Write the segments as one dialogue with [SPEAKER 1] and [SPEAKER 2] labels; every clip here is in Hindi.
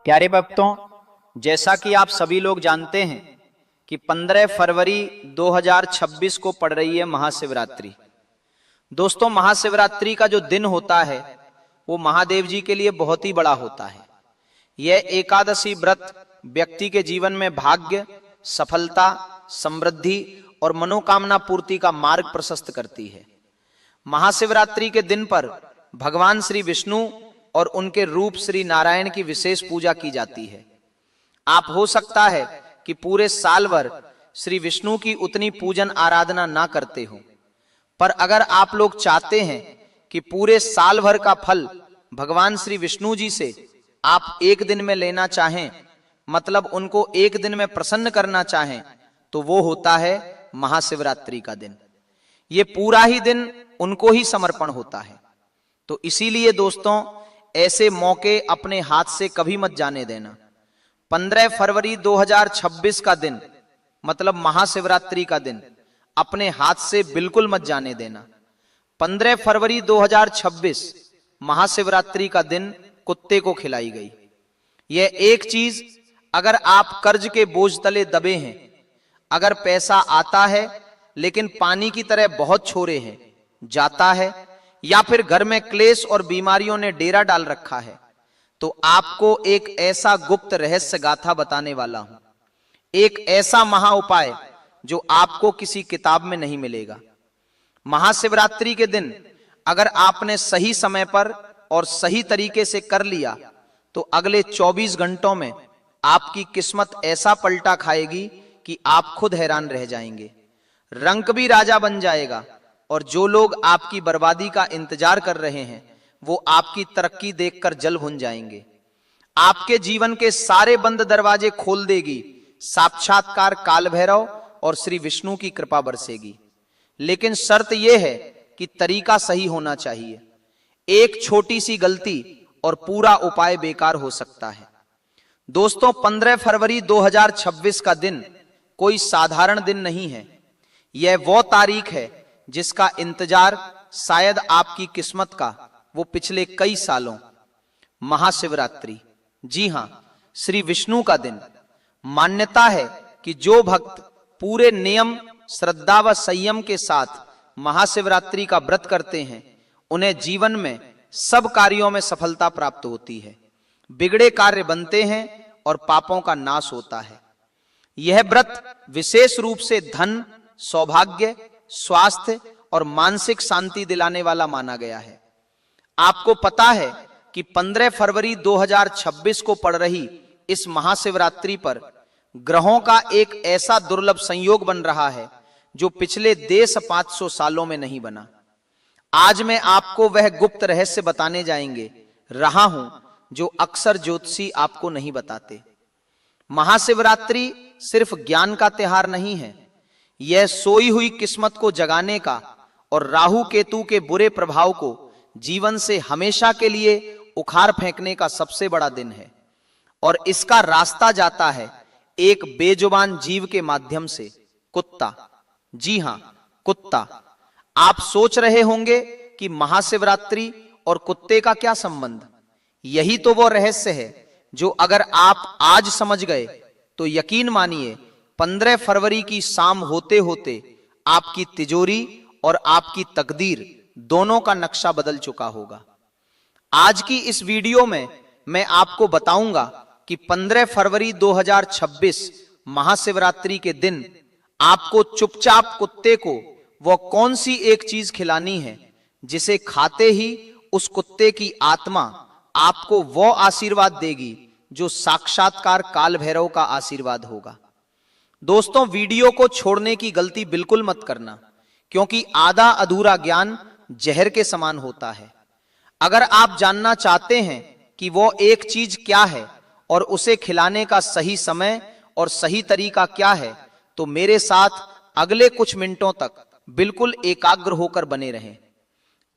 [SPEAKER 1] प्यारे भक्तों, जैसा कि आप सभी लोग जानते हैं कि 15 फरवरी 2026 को पड़ रही है महाशिवरात्रि। दोस्तों, महाशिवरात्रि का जो दिन होता है वो महादेव जी के लिए बहुत ही बड़ा होता है। यह एकादशी व्रत व्यक्ति के जीवन में भाग्य, सफलता, समृद्धि और मनोकामना पूर्ति का मार्ग प्रशस्त करती है। महाशिवरात्रि के दिन पर भगवान श्री विष्णु और उनके रूप श्री नारायण की विशेष पूजा की जाती है। आप हो सकता है कि पूरे साल भर श्री विष्णु की उतनी पूजन आराधना ना करते हो, पर अगर आप लोग चाहते हैं कि पूरे साल भर का फल भगवान श्री विष्णु जी से आप एक दिन में लेना चाहें, मतलब उनको एक दिन में प्रसन्न करना चाहें, तो वो होता है महाशिवरात्रि का दिन। ये पूरा ही दिन उनको ही समर्पण होता है। तो इसीलिए दोस्तों, ऐसे मौके अपने हाथ से कभी मत जाने देना। 15 फरवरी 2026 का दिन, मतलब महाशिवरात्रि का दिन, अपने हाथ से बिल्कुल मत जाने देना। 15 फरवरी 2026 महाशिवरात्रि का दिन कुत्ते को खिलाई गई। यह एक चीज, अगर आप कर्ज के बोझ तले दबे हैं, अगर पैसा आता है लेकिन पानी की तरह बहुत छोरे हैं, जाता है, या फिर घर में क्लेश और बीमारियों ने डेरा डाल रखा है, तो आपको एक ऐसा गुप्त रहस्य गाथा बताने वाला हूं, एक ऐसा महा उपाय जो आपको किसी किताब में नहीं मिलेगा। महाशिवरात्रि के दिन अगर आपने सही समय पर और सही तरीके से कर लिया तो अगले 24 घंटों में आपकी किस्मत ऐसा पलटा खाएगी कि आप खुद हैरान रह जाएंगे। रंक भी राजा बन जाएगा और जो लोग आपकी बर्बादी का इंतजार कर रहे हैं वो आपकी तरक्की देखकर जल भुन जाएंगे। आपके जीवन के सारे बंद दरवाजे खोल देगी साक्षात्कार काल भैरव और श्री विष्णु की कृपा बरसेगी। लेकिन शर्त यह है कि तरीका सही होना चाहिए। एक छोटी सी गलती और पूरा उपाय बेकार हो सकता है। दोस्तों, 15 फरवरी 2026 का दिन कोई साधारण दिन नहीं है। यह वो तारीख है जिसका इंतजार शायद आपकी किस्मत का वो पिछले कई सालों। महाशिवरात्रि, जी हां, श्री विष्णु का दिन। मान्यता है कि जो भक्त पूरे नियम, श्रद्धा व संयम के साथ महाशिवरात्रि का व्रत करते हैं उन्हें जीवन में सब कार्यों में सफलता प्राप्त होती है, बिगड़े कार्य बनते हैं और पापों का नाश होता है। यह व्रत विशेष रूप से धन, सौभाग्य, स्वास्थ्य और मानसिक शांति दिलाने वाला माना गया है। आपको पता है कि 15 फरवरी 2026 को पड़ रही इस महाशिवरात्रि पर ग्रहों का एक ऐसा दुर्लभ संयोग बन रहा है जो पिछले 500 सालों में नहीं बना। आज मैं आपको वह गुप्त रहस्य बताने रहा हूं जो अक्सर ज्योतिषी आपको नहीं बताते। महाशिवरात्रि सिर्फ ज्ञान का त्योहार नहीं है, यह सोई हुई किस्मत को जगाने का और राहु केतु के बुरे प्रभाव को जीवन से हमेशा के लिए उखाड़ फेंकने का सबसे बड़ा दिन है। और इसका रास्ता जाता है एक बेजुबान जीव के माध्यम से, कुत्ता। जी हां, कुत्ता। आप सोच रहे होंगे कि महाशिवरात्रि और कुत्ते का क्या संबंध? यही तो वो रहस्य है जो अगर आप आज समझ गए तो यकीन मानिए 15 फरवरी की शाम होते होते आपकी तिजोरी और आपकी तकदीर दोनों का नक्शा बदल चुका होगा। आज की इस वीडियो में मैं आपको बताऊंगा कि 15 फरवरी 2026 महाशिवरात्रि के दिन आपको चुपचाप कुत्ते को वो कौन सी एक चीज खिलानी है जिसे खाते ही उस कुत्ते की आत्मा आपको वो आशीर्वाद देगी जो साक्षात्कार काल भैरव का आशीर्वाद होगा। दोस्तों, वीडियो को छोड़ने की गलती बिल्कुल मत करना, क्योंकि आधा अधूरा ज्ञान जहर के समान होता है। अगर आप जानना चाहते हैं कि वो एक चीज क्या है और उसे खिलाने का सही समय और सही तरीका क्या है, तो मेरे साथ अगले कुछ मिनटों तक बिल्कुल एकाग्र होकर बने रहें।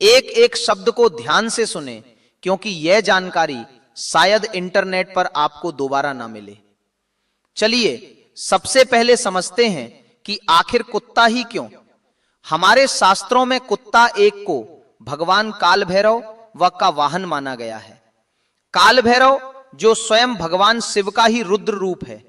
[SPEAKER 1] एक एक शब्द को ध्यान से सुने, क्योंकि यह जानकारी शायद इंटरनेट पर आपको दोबारा ना मिले। चलिए सबसे पहले समझते हैं कि आखिर कुत्ता ही क्यों। हमारे शास्त्रों में कुत्ता एक को भगवान काल भैरव व का वाहन माना गया है। काल भैरव जो स्वयं भगवान शिव का ही रुद्र रूप है।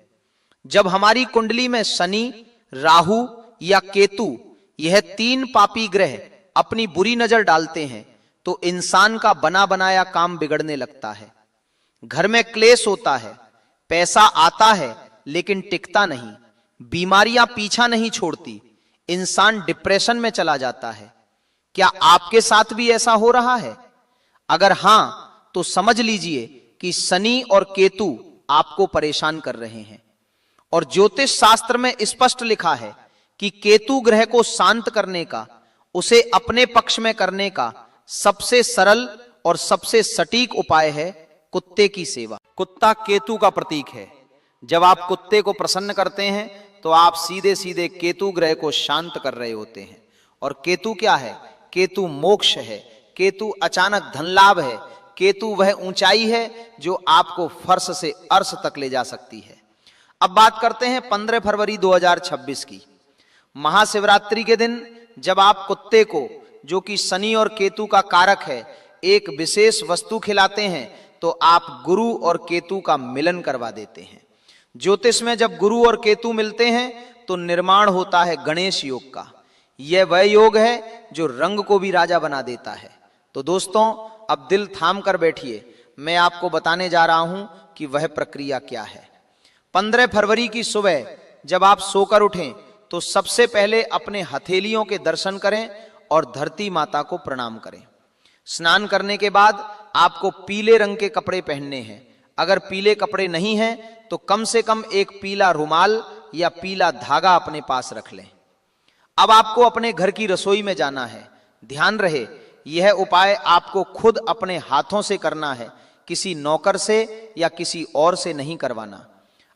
[SPEAKER 1] जब हमारी कुंडली में शनि, राहु या केतु, यह 3 पापी ग्रह अपनी बुरी नजर डालते हैं तो इंसान का बना बनाया काम बिगड़ने लगता है। घर में क्लेश होता है, पैसा आता है लेकिन टिकता नहीं, बीमारियां पीछा नहीं छोड़ती, इंसान डिप्रेशन में चला जाता है। क्या आपके साथ भी ऐसा हो रहा है? अगर हां तो समझ लीजिए कि शनि और केतु आपको परेशान कर रहे हैं। और ज्योतिष शास्त्र में स्पष्ट लिखा है कि केतु ग्रह को शांत करने का, उसे अपने पक्ष में करने का सबसे सरल और सबसे सटीक उपाय है कुत्ते की सेवा। कुत्ता केतु का प्रतीक है। जब आप कुत्ते को प्रसन्न करते हैं तो आप सीधे सीधे केतु ग्रह को शांत कर रहे होते हैं। और केतु क्या है? केतु मोक्ष है, केतु अचानक धन लाभ है, केतु वह ऊंचाई है जो आपको फर्श से अर्श तक ले जा सकती है। अब बात करते हैं 15 फरवरी 2026 की। महाशिवरात्रि के दिन जब आप कुत्ते को, जो कि शनि और केतु का कारक है, एक विशेष वस्तु खिलाते हैं तो आप गुरु और केतु का मिलन करवा देते हैं। ज्योतिष में जब गुरु और केतु मिलते हैं तो निर्माण होता है गणेश योग का। यह वह योग है जो रंग को भी राजा बना देता है। तो दोस्तों, अब दिल थाम कर बैठिए, मैं आपको बताने जा रहा हूं कि वह प्रक्रिया क्या है। 15 फरवरी की सुबह जब आप सोकर उठें तो सबसे पहले अपने हथेलियों के दर्शन करें और धरती माता को प्रणाम करें। स्नान करने के बाद आपको पीले रंग के कपड़े पहनने हैं। अगर पीले कपड़े नहीं हैं तो कम से कम एक पीला रुमाल या पीला धागा अपने पास रख लें। अब आपको अपने घर की रसोई में जाना है। ध्यान रहे, यह उपाय आपको खुद अपने हाथों से करना है, किसी नौकर से या किसी और से नहीं करवाना।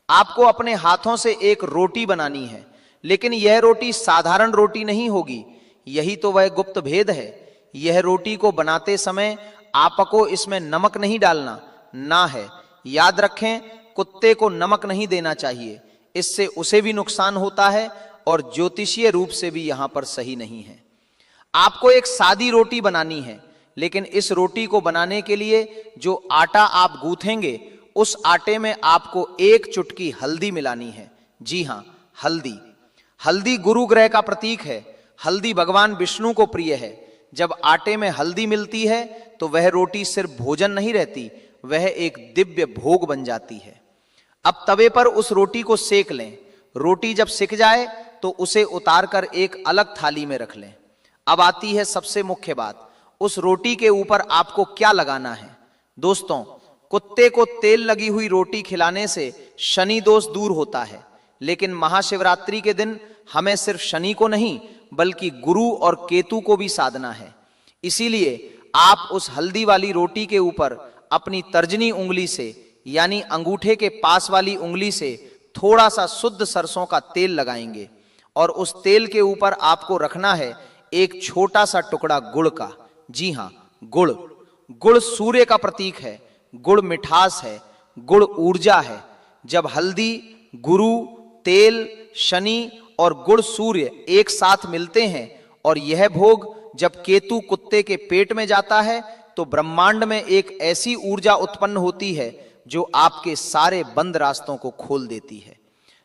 [SPEAKER 1] आपको अपने हाथों से एक रोटी बनानी है, लेकिन यह रोटी साधारण रोटी नहीं होगी। यही तो वह गुप्त भेद है। यह रोटी को बनाते समय आपको इसमें नमक नहीं डालना ना है। याद रखें, कुत्ते को नमक नहीं देना चाहिए, इससे उसे भी नुकसान होता है और ज्योतिषीय रूप से भी यहां पर सही नहीं है। आपको एक सादी रोटी बनानी है, लेकिन इस रोटी को बनाने के लिए जो आटा आप गूंथेंगे उस आटे में आपको 1 चुटकी हल्दी मिलानी है। जी हां, हल्दी। हल्दी गुरु ग्रह का प्रतीक है। हल्दी भगवान विष्णु को प्रिय है। जब आटे में हल्दी मिलती है तो वह रोटी सिर्फ भोजन नहीं रहती, वह एक दिव्य भोग बन जाती है। अब तवे पर उस रोटी को सेक लें। रोटी जब सिक जाए तो उसे उतारकर एक अलग थाली में रख लें। अब आती है सबसे मुख्य बात, उस रोटी के ऊपर आपको क्या लगाना है। दोस्तों, कुत्ते को तेल लगी हुई रोटी खिलाने से शनि दोष दूर होता है, लेकिन महाशिवरात्रि के दिन हमें सिर्फ शनि को नहीं बल्कि गुरु और केतु को भी साधना है। इसीलिए आप उस हल्दी वाली रोटी के ऊपर अपनी तर्जनी उंगली से, यानी अंगूठे के पास वाली उंगली से थोड़ा सा शुद्ध सरसों का तेल लगाएंगे और उस तेल के ऊपर आपको रखना है एक छोटा सा टुकड़ा गुड़ का। जी हां, गुड़। गुड़ सूर्य का प्रतीक है, गुड़ मिठास है, गुड़ ऊर्जा है। जब हल्दी, गुरु, तेल, शनि और गुड़ सूर्य एक साथ मिलते हैं और यह भोग जब केतु कुत्ते के पेट में जाता है तो ब्रह्मांड में एक ऐसी ऊर्जा उत्पन्न होती है जो आपके सारे बंद रास्तों को खोल देती है।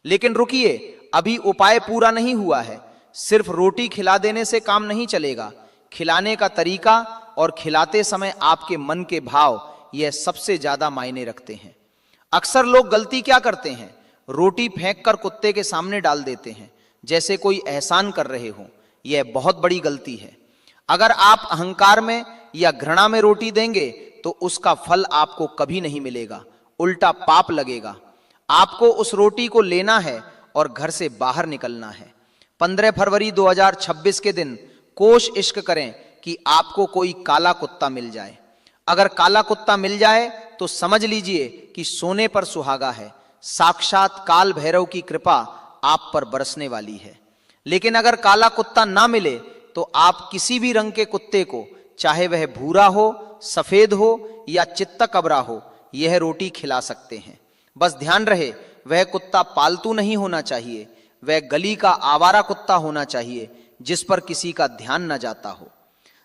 [SPEAKER 1] लेकिन रुकिए, अभी उपाय पूरा नहीं हुआ है। सिर्फ रोटी खिला देने से काम नहीं चलेगा। खिलाने का तरीका और खिलाते समय आपके मन के भाव, यह सबसे ज्यादा मायने रखते हैं। अक्सर लोग गलती क्या करते हैं, रोटी फेंक कर कुत्ते के सामने डाल देते हैं जैसे कोई एहसान कर रहे हो। यह बहुत बड़ी गलती है। अगर आप अहंकार में या घृणा में रोटी देंगे तो उसका फल आपको कभी नहीं मिलेगा, उल्टा पाप लगेगा। आपको उस रोटी को लेना है और घर से बाहर निकलना है। 15 फरवरी 2026 के दिन कोश इश्क करें कि आपको कोई काला कुत्ता मिल जाए। अगर काला कुत्ता मिल जाए तो समझ लीजिए कि सोने पर सुहागा है। साक्षात काल भैरव की कृपा आप पर बरसने वाली है। लेकिन अगर काला कुत्ता ना मिले तो आप किसी भी रंग के कुत्ते को, चाहे वह भूरा हो, सफेद हो या चित्ता कबरा हो, यह रोटी खिला सकते हैं। बस ध्यान रहे, वह कुत्ता पालतू नहीं होना चाहिए, वह गली का आवारा कुत्ता होना चाहिए जिस पर किसी का ध्यान न जाता हो।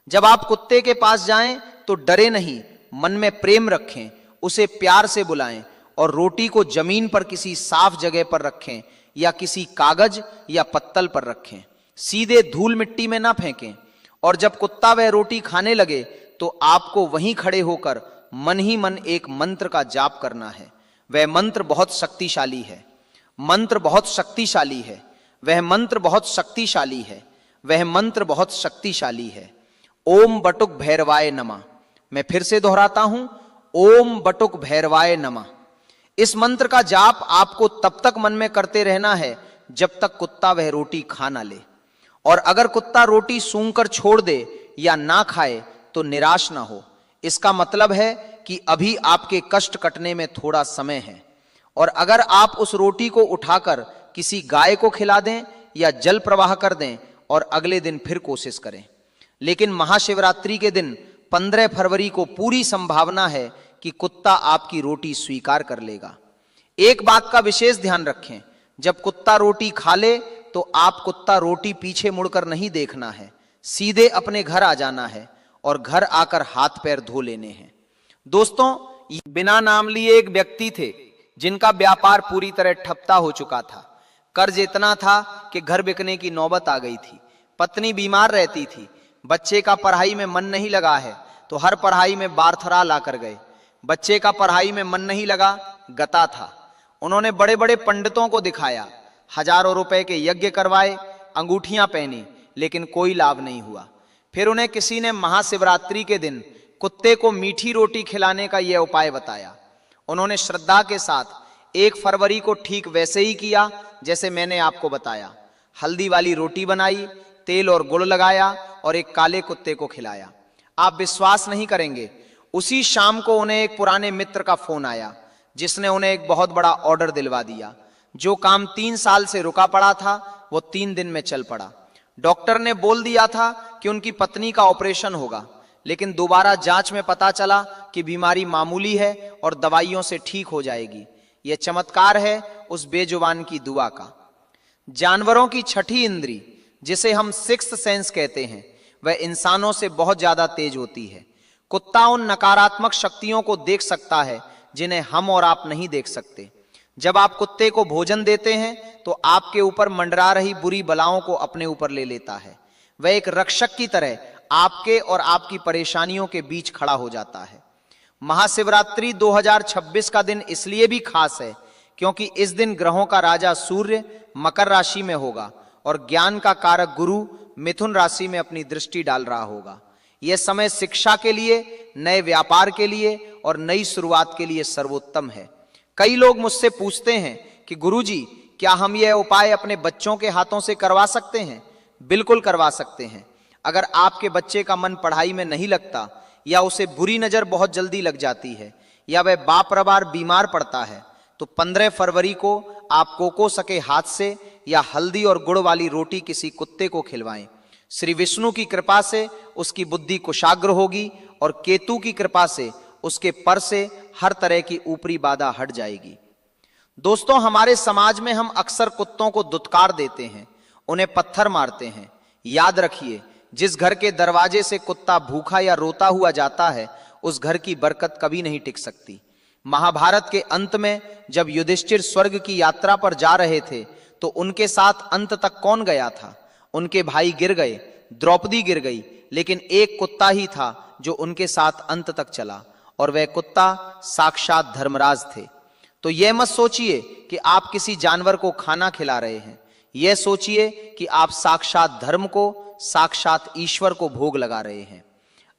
[SPEAKER 1] जब आप कुत्ते के पास जाएं तो डरे नहीं, मन में प्रेम रखें उसे प्यार से बुलाएं और रोटी को जमीन पर किसी साफ जगह पर रखें या किसी कागज या पत्तल पर रखें। सीधे धूल मिट्टी में ना फेंकें। और जब कुत्ता वह रोटी खाने लगे तो आपको वहीं खड़े होकर मन ही मन एक मंत्र का जाप करना है। वह मंत्र बहुत शक्तिशाली है। मंत्र बहुत शक्तिशाली है। वह मंत्र बहुत शक्तिशाली है। वह मंत्र बहुत शक्तिशाली है। ओम बटुक भैरवाय नमः। मैं फिर से दोहराता हूं, ओम बटुक भैरवाय नमः। इस मंत्र का जाप आपको तब तक मन में करते रहना है जब तक कुत्ता वह रोटी खा ना ले। और अगर कुत्ता रोटी सूंघकर छोड़ दे या ना खाए तो निराश ना हो। इसका मतलब है कि अभी आपके कष्ट कटने में थोड़ा समय है। और अगर आप उस रोटी को उठाकर किसी गाय को खिला दें या जल प्रवाह कर दें और अगले दिन फिर कोशिश करें। लेकिन महाशिवरात्रि के दिन 15 फरवरी को पूरी संभावना है कि कुत्ता आपकी रोटी स्वीकार कर लेगा। एक बात का विशेष ध्यान रखें, जब कुत्ता रोटी खा ले तो आप कुत्ता रोटी पीछे मुड़कर नहीं देखना है, सीधे अपने घर आ जाना है और घर आकर हाथ पैर धो लेने हैं। दोस्तों, बिना नाम लिए एक व्यक्ति थे जिनका व्यापार पूरी तरह ठप्पा हो चुका था। कर्ज इतना था कि घर बिकने की नौबत आ गई थी। पत्नी बीमार रहती थी। बच्चे का पढ़ाई में मन नहीं लगा है तो हर पढ़ाई में बारथरा ला कर गए। बच्चे का पढ़ाई में मन नहीं लगा, गता था। उन्होंने बड़े बड़े पंडितों को दिखाया, हजारों रुपए के यज्ञ करवाए, अंगूठियां पहनी, लेकिन कोई लाभ नहीं हुआ। फिर उन्हें किसी ने महाशिवरात्रि के दिन कुत्ते को मीठी रोटी खिलाने का यह उपाय बताया। उन्होंने श्रद्धा के साथ 1 फरवरी को ठीक वैसे ही किया जैसे मैंने आपको बताया। हल्दी वाली रोटी बनाई, तेल और गुड़ लगाया और एक काले कुत्ते को खिलाया। आप विश्वास नहीं करेंगे, उसी शाम को उन्हें एक पुराने मित्र का फोन आया जिसने उन्हें एक बहुत बड़ा ऑर्डर दिलवा दिया। जो काम 3 साल से रुका पड़ा था वो 3 दिन में चल पड़ा। डॉक्टर ने बोल दिया था कि उनकी पत्नी का ऑपरेशन होगा, लेकिन दोबारा जांच में पता चला कि बीमारी मामूली है और दवाइयों से ठीक हो जाएगी। यह चमत्कार है उस बेजुबान की दुआ का। जानवरों की छठी इंद्री, जिसे हम सिक्स्थ सेंस कहते हैं, वह इंसानों से बहुत ज्यादा तेज होती है। कुत्ता उन नकारात्मक शक्तियों को देख सकता है जिन्हें हम और आप नहीं देख सकते। जब आप कुत्ते को भोजन देते हैं तो आपके ऊपर मंडरा रही बुरी बलाओं को अपने ऊपर ले लेता है। वह एक रक्षक की तरह आपके और आपकी परेशानियों के बीच खड़ा हो जाता है। महाशिवरात्रि 2026 का दिन इसलिए भी खास है क्योंकि इस दिन ग्रहों का राजा सूर्य मकर राशि में होगा और ज्ञान का कारक गुरु मिथुन राशि में अपनी दृष्टि डाल रहा होगा। यह समय शिक्षा के लिए, नए व्यापार के लिए और नई शुरुआत के लिए सर्वोत्तम है। कई लोग मुझसे पूछते हैं कि गुरुजी, क्या हम यह उपाय अपने बच्चों के हाथों से करवा सकते हैं? बिल्कुल करवा सकते हैं। अगर आपके बच्चे का मन पढ़ाई में नहीं लगता या उसे बुरी नजर बहुत जल्दी लग जाती है या वह बार बीमार पड़ता है तो 15 फरवरी को आप कोको सके हाथ से या हल्दी और गुड़ वाली रोटी किसी कुत्ते को खिलवाएं। श्री विष्णु की कृपा से उसकी बुद्धि कुशाग्र होगी और केतु की कृपा से उसके पर से हर तरह की ऊपरी बाधा हट जाएगी। दोस्तों, हमारे समाज में हम अक्सर कुत्तों को दुत्कार देते हैं, उन्हें पत्थर मारते हैं। याद रखिए, जिस घर के दरवाजे से कुत्ता भूखा या रोता हुआ जाता है उस घर की बरकत कभी नहीं टिक सकती। महाभारत के अंत में जब युधिष्ठिर स्वर्ग की यात्रा पर जा रहे थे तो उनके साथ अंत तक कौन गया था? उनके भाई गिर गए, द्रौपदी गिर गई, लेकिन एक कुत्ता ही था जो उनके साथ अंत तक चला और वह कुत्ता साक्षात धर्मराज थे। तो यह मत सोचिए कि आप किसी जानवर को खाना खिला रहे हैं, यह सोचिए कि आप साक्षात धर्म को, साक्षात ईश्वर को भोग लगा रहे हैं।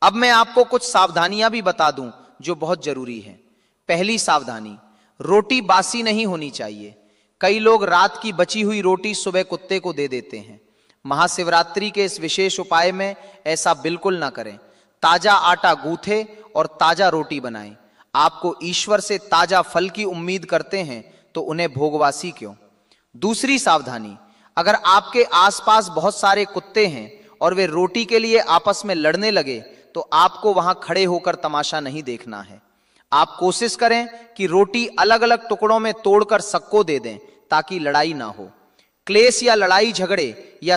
[SPEAKER 1] अब मैं आपको कुछ सावधानियां भी बता दूं जो बहुत जरूरी हैं। पहली सावधानी, रोटी बासी नहीं होनी चाहिए। कई लोग रात की बची हुई रोटी सुबह कुत्ते को दे देते हैं। महाशिवरात्रि के इस विशेष उपाय में ऐसा बिल्कुल ना करें। ताजा आटा गूंथे और ताजा रोटी बनाएं। आपको ईश्वर से ताजा फल की उम्मीद करते हैं तो उन्हें भोगवासी क्यों। दूसरी सावधानी, अगर आपके आसपास बहुत सारे कुत्ते हैं और वे रोटी के लिए आपस में लड़ने लगे तो आपको वहां खड़े होकर तमाशा नहीं देखना है। आप कोशिश करें कि रोटी अलग अलग टुकड़ों में तोड़कर सबको दे दें ताकि लड़ाई ना हो। क्लेश या लड़ाई झगड़े या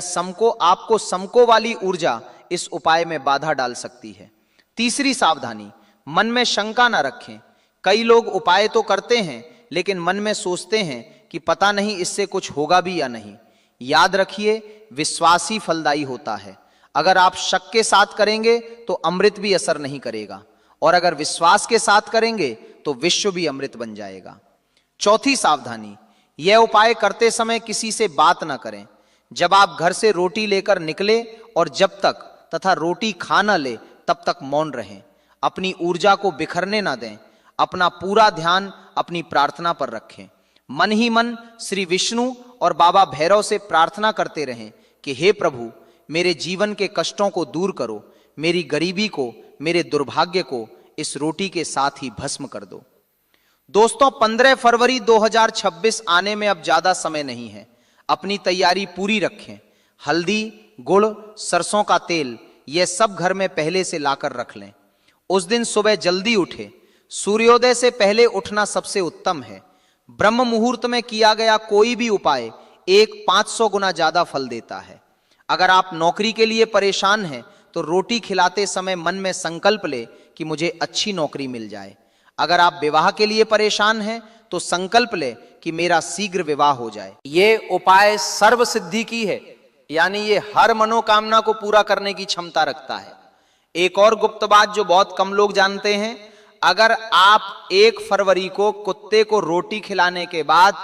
[SPEAKER 1] आपको समको वाली ऊर्जा इस उपाय में बाधा डाल सकती है। तीसरी सावधानी, मन में शंका ना रखें। कई लोग उपाय तो करते हैं लेकिन मन में सोचते हैं कि पता नहीं इससे कुछ होगा भी या नहीं। याद रखिए, विश्वास ही फलदायी होता है। अगर आप शक के साथ करेंगे तो अमृत भी असर नहीं करेगा, और अगर विश्वास के साथ करेंगे तो विश्व भी अमृत बन जाएगा। चौथी सावधानी, यह उपाय करते समय किसी से बात ना करें। जब आप घर से रोटी लेकर निकले और जब तक तथा रोटी खा न ले तब तक मौन रहें। अपनी ऊर्जा को बिखरने ना दें। अपना पूरा ध्यान अपनी प्रार्थना पर रखें। मन ही मन श्री विष्णु और बाबा भैरव से प्रार्थना करते रहें कि हे प्रभु, मेरे जीवन के कष्टों को दूर करो, मेरी गरीबी को, मेरे दुर्भाग्य को इस रोटी के साथ ही भस्म कर दो। दोस्तों, 15 फरवरी 2026 आने में अब ज्यादा समय नहीं है। अपनी तैयारी पूरी रखें। हल्दी, गुड़, सरसों का तेल, यह सब घर में पहले से लाकर रख लें। उस दिन सुबह जल्दी उठे। सूर्योदय से पहले उठना सबसे उत्तम है। ब्रह्म मुहूर्त में किया गया कोई भी उपाय 500 गुना ज्यादा फल देता है। अगर आप नौकरी के लिए परेशान हैं तो रोटी खिलाते समय मन में संकल्प ले कि मुझे अच्छी नौकरी मिल जाए। अगर आप विवाह के लिए परेशान हैं तो संकल्प ले कि मेरा शीघ्र विवाह हो जाए। ये उपाय सर्व सिद्धि की है, यानी ये हर मनोकामना को पूरा करने की क्षमता रखता है। एक और गुप्त बात जो बहुत कम लोग जानते हैं, अगर आप 1 फरवरी को कुत्ते को रोटी खिलाने के बाद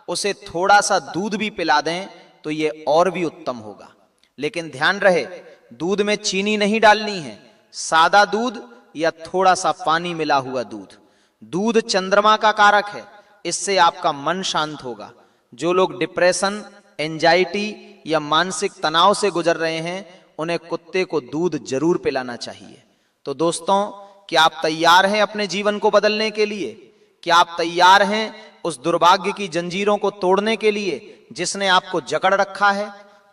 [SPEAKER 1] उसे थोड़ा सा दूध भी पिला दें तो ये और भी उत्तम होगा। लेकिन ध्यान रहे, दूध में चीनी नहीं डालनी है। सादा दूध या थोड़ा सा पानी मिला हुआ दूध। दूध चंद्रमा का कारक है, इससे आपका मन शांत होगा। जो लोग डिप्रेशन, एंजाइटी या मानसिक तनाव से गुजर रहे हैं उन्हें कुत्ते को दूध जरूर पिलाना चाहिए। तो दोस्तों, क्या आप तैयार हैं अपने जीवन को बदलने के लिए? क्या आप तैयार हैं उस दुर्भाग्य की जंजीरों को तोड़ने के लिए जिसने आपको जकड़ रखा है?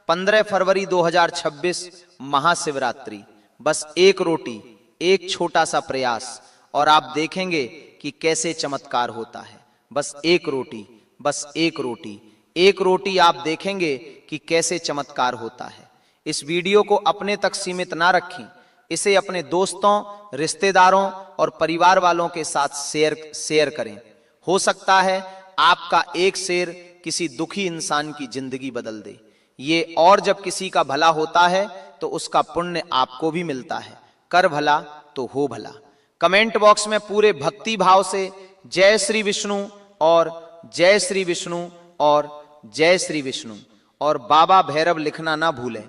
[SPEAKER 1] 15 फरवरी 2026 महाशिवरात्रि। बस एक रोटी, एक छोटा सा प्रयास और आप देखेंगे कि कैसे चमत्कार होता है। बस एक रोटी, बस एक रोटी, एक रोटी, आप देखेंगे कि कैसे चमत्कार होता है। इस वीडियो को अपने तक सीमित ना रखें। इसे अपने दोस्तों, रिश्तेदारों और परिवार वालों के साथ शेयर करें। हो सकता है आपका एक शेयर किसी दुखी इंसान की जिंदगी बदल दे। ये और जब किसी का भला होता है तो उसका पुण्य आपको भी मिलता है। कर भला तो हो भला। कमेंट बॉक्स में पूरे भक्ति भाव से जय श्री विष्णु और जय श्री विष्णु और जय श्री विष्णु और बाबा भैरव लिखना ना भूलें।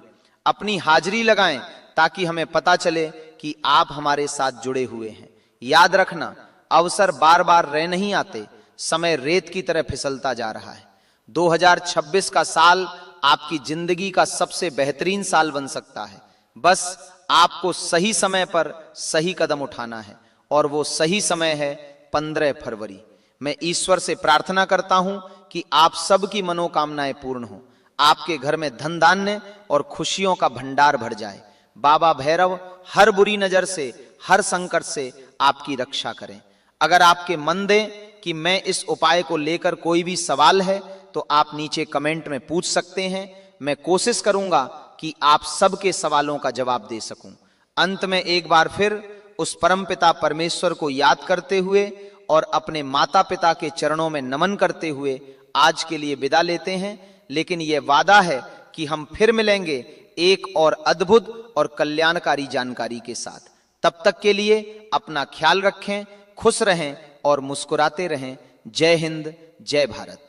[SPEAKER 1] अपनी हाजिरी लगाएं ताकि हमें पता चले कि आप हमारे साथ जुड़े हुए हैं। याद रखना, अवसर बार बार रह नहीं आते, समय रेत की तरह फिसलता जा रहा है। 2026 का साल आपकी जिंदगी का सबसे बेहतरीन साल बन सकता है। बस आपको सही समय पर सही कदम उठाना है और वो सही समय है 15 फरवरी। मैं ईश्वर से प्रार्थना करता हूं कि आप सबकी मनोकामनाएं पूर्ण हो, आपके घर में धन धान्य और खुशियों का भंडार भर जाए। बाबा भैरव हर बुरी नजर से, हर संकट से आपकी रक्षा करें। अगर आपके मन दे कि मैं इस उपाय को लेकर कोई भी सवाल है तो आप नीचे कमेंट में पूछ सकते हैं। मैं कोशिश करूंगा कि आप सबके सवालों का जवाब दे सकूं। अंत में एक बार फिर उस परमपिता परमेश्वर को याद करते हुए और अपने माता पिता के चरणों में नमन करते हुए आज के लिए विदा लेते हैं। लेकिन यह वादा है कि हम फिर मिलेंगे एक और अद्भुत और कल्याणकारी जानकारी के साथ। तब तक के लिए अपना ख्याल रखें, खुश रहें और मुस्कुराते रहें। जय हिंद, जय भारत।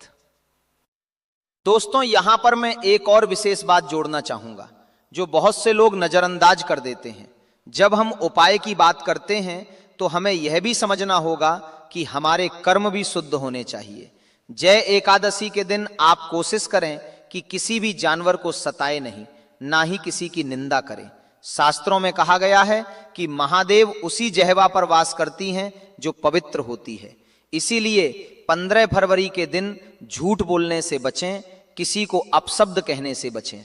[SPEAKER 1] दोस्तों, यहां पर मैं एक और विशेष बात जोड़ना चाहूंगा जो बहुत से लोग नजरअंदाज कर देते हैं। जब हम उपाय की बात करते हैं तो हमें यह भी समझना होगा कि हमारे कर्म भी शुद्ध होने चाहिए। जय एकादशी के दिन आप कोशिश करें कि किसी भी जानवर को सताए नहीं, ना ही किसी की निंदा करें। शास्त्रों में कहा गया है कि महादेव उसी जहवा पर वास करती हैं जो पवित्र होती है। इसीलिए 15 फरवरी के दिन झूठ बोलने से बचें, किसी को अपशब्द कहने से बचें।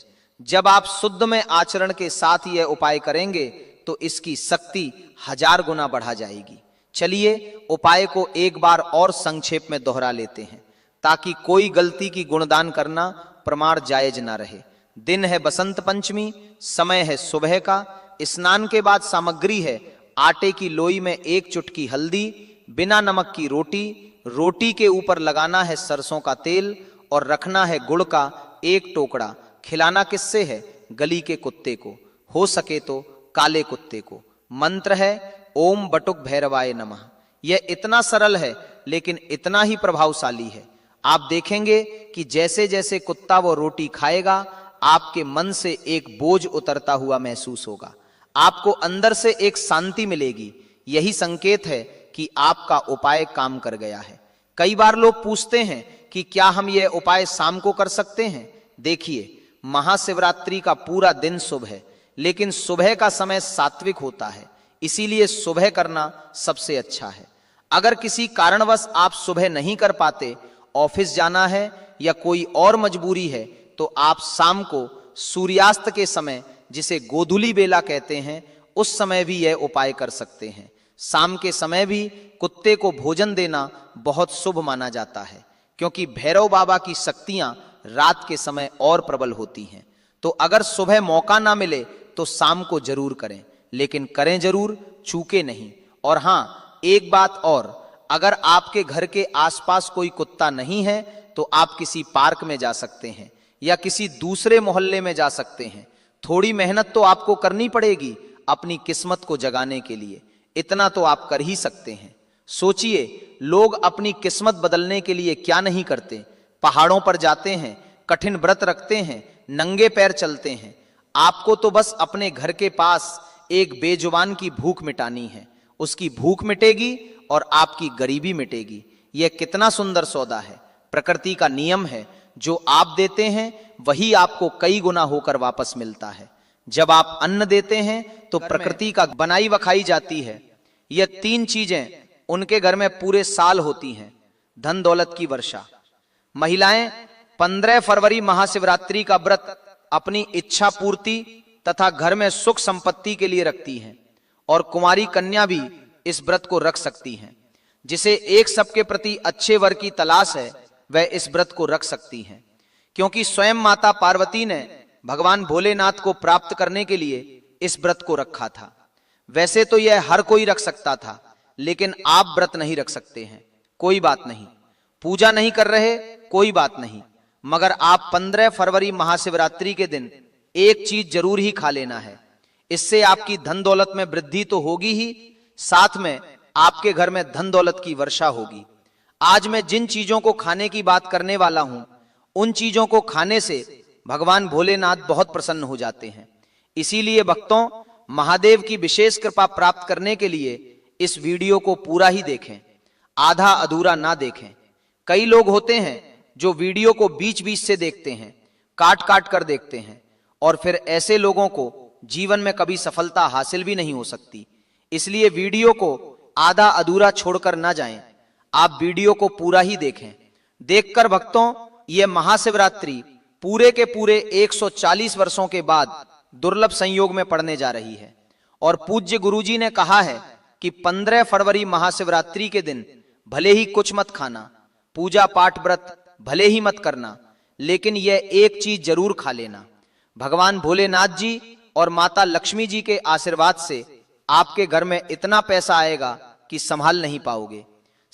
[SPEAKER 1] जब आप शुद्ध में आचरण के साथ यह उपाय करेंगे तो इसकी शक्ति 1000 गुना बढ़ा जाएगी। चलिए उपाय को एक बार और संक्षेप में दोहरा लेते हैं ताकि कोई गलती की गुणगान करना प्रमाण जायज ना रहे। दिन है बसंत पंचमी, समय है सुबह का। स्नान के बाद सामग्री है आटे की लोई में 1 चुटकी हल्दी, बिना नमक की रोटी, रोटी के ऊपर लगाना है सरसों का तेल और रखना है गुड़ का 1 टोकरा। खिलाना किससे है? गली के कुत्ते को, हो सके तो काले कुत्ते को। मंत्र है ओम बटुक भैरवाय नमः। यह इतना सरल है लेकिन इतना ही प्रभावशाली है। आप देखेंगे कि जैसे जैसे कुत्ता वो रोटी खाएगा, आपके मन से एक बोझ उतरता हुआ महसूस होगा, आपको अंदर से एक शांति मिलेगी। यही संकेत है कि आपका उपाय काम कर गया है। कई बार लोग पूछते हैं कि क्या हम यह उपाय शाम को कर सकते हैं? देखिए, महाशिवरात्रि का पूरा दिन शुभ है, लेकिन सुबह का समय सात्विक होता है, इसीलिए सुबह करना सबसे अच्छा है। अगर किसी कारणवश आप सुबह नहीं कर पाते, ऑफिस जाना है या कोई और मजबूरी है, तो आप शाम को सूर्यास्त के समय, जिसे गोधूली बेला कहते हैं, उस समय भी यह उपाय कर सकते हैं। शाम के समय भी कुत्ते को भोजन देना बहुत शुभ माना जाता है, क्योंकि भैरव बाबा की शक्तियां रात के समय और प्रबल होती हैं। तो अगर सुबह मौका ना मिले तो शाम को जरूर करें, लेकिन करें जरूर, चूके नहीं। और हां, एक बात और, अगर आपके घर के आसपास कोई कुत्ता नहीं है तो आप किसी पार्क में जा सकते हैं या किसी दूसरे मोहल्ले में जा सकते हैं। थोड़ी मेहनत तो आपको करनी पड़ेगी अपनी किस्मत को जगाने के लिए, इतना तो आप कर ही सकते हैं। सोचिए, लोग अपनी किस्मत बदलने के लिए क्या नहीं करते। पहाड़ों पर जाते हैं, कठिन व्रत रखते हैं, नंगे पैर चलते हैं। आपको तो बस अपने घर के पास एक बेजुबान की भूख मिटानी है, उसकी भूख मिटेगी और आपकी गरीबी मिटेगी। यह कितना सुंदर सौदा है। प्रकृति का नियम है, जो आप देते हैं वही आपको कई गुना होकर वापस मिलता है। जब आप अन्न देते हैं तो प्रकृति का बनाई वखाई जाती है। यह 3 चीजें उनके घर में पूरे साल होती हैं। धन दौलत की वर्षा। महिलाएं 15 फरवरी महाशिवरात्रि का व्रत अपनी इच्छा पूर्ति तथा घर में सुख संपत्ति के लिए रखती हैं, और कुंवारी कन्या भी इस व्रत को रख सकती हैं। जिसे एक सबके प्रति अच्छे वर की तलाश है, वह इस व्रत को रख सकती हैं, क्योंकि स्वयं माता पार्वती ने भगवान भोलेनाथ को प्राप्त करने के लिए इस व्रत को रखा था। वैसे तो यह हर कोई रख सकता था, लेकिन आप व्रत नहीं रख सकते हैं, कोई बात नहीं। पूजा नहीं कर रहे, कोई बात नहीं, मगर आप 15 फरवरी महाशिवरात्रि के दिन एक चीज जरूर ही खा लेना है। इससे आपकी धन दौलत में वृद्धि तो होगी ही, साथ में आपके घर में धन दौलत की वर्षा होगी। आज मैं जिन चीजों को खाने की बात करने वाला हूं, उन चीजों को खाने से भगवान भोलेनाथ बहुत प्रसन्न हो जाते हैं। इसीलिए भक्तों, महादेव की विशेष कृपा प्राप्त करने के लिए इस वीडियो को पूरा ही देखें, आधा अधूरा ना देखें। कई लोग होते हैं जो वीडियो को बीच बीच से देखते हैं, काट काट कर देखते हैं, और फिर ऐसे लोगों को जीवन में कभी सफलता हासिल भी नहीं हो सकती। इसलिए वीडियो को आधा अधूरा छोड़कर ना जाएं, आप वीडियो को पूरा ही देखें। देखकर भक्तों, यह महाशिवरात्रि पूरे के पूरे 140 वर्षों के बाद दुर्लभ संयोग में पड़ने जा रही है। और पूज्य गुरुजी ने कहा है कि 15 फरवरी महाशिवरात्रि के दिन भले ही कुछ मत खाना, पूजा पाठ व्रत भले ही मत करना, लेकिन यह एक चीज जरूर खा लेना। भगवान भोलेनाथ जी और माता लक्ष्मी जी के आशीर्वाद से आपके घर में इतना पैसा आएगा कि संभाल नहीं पाओगे।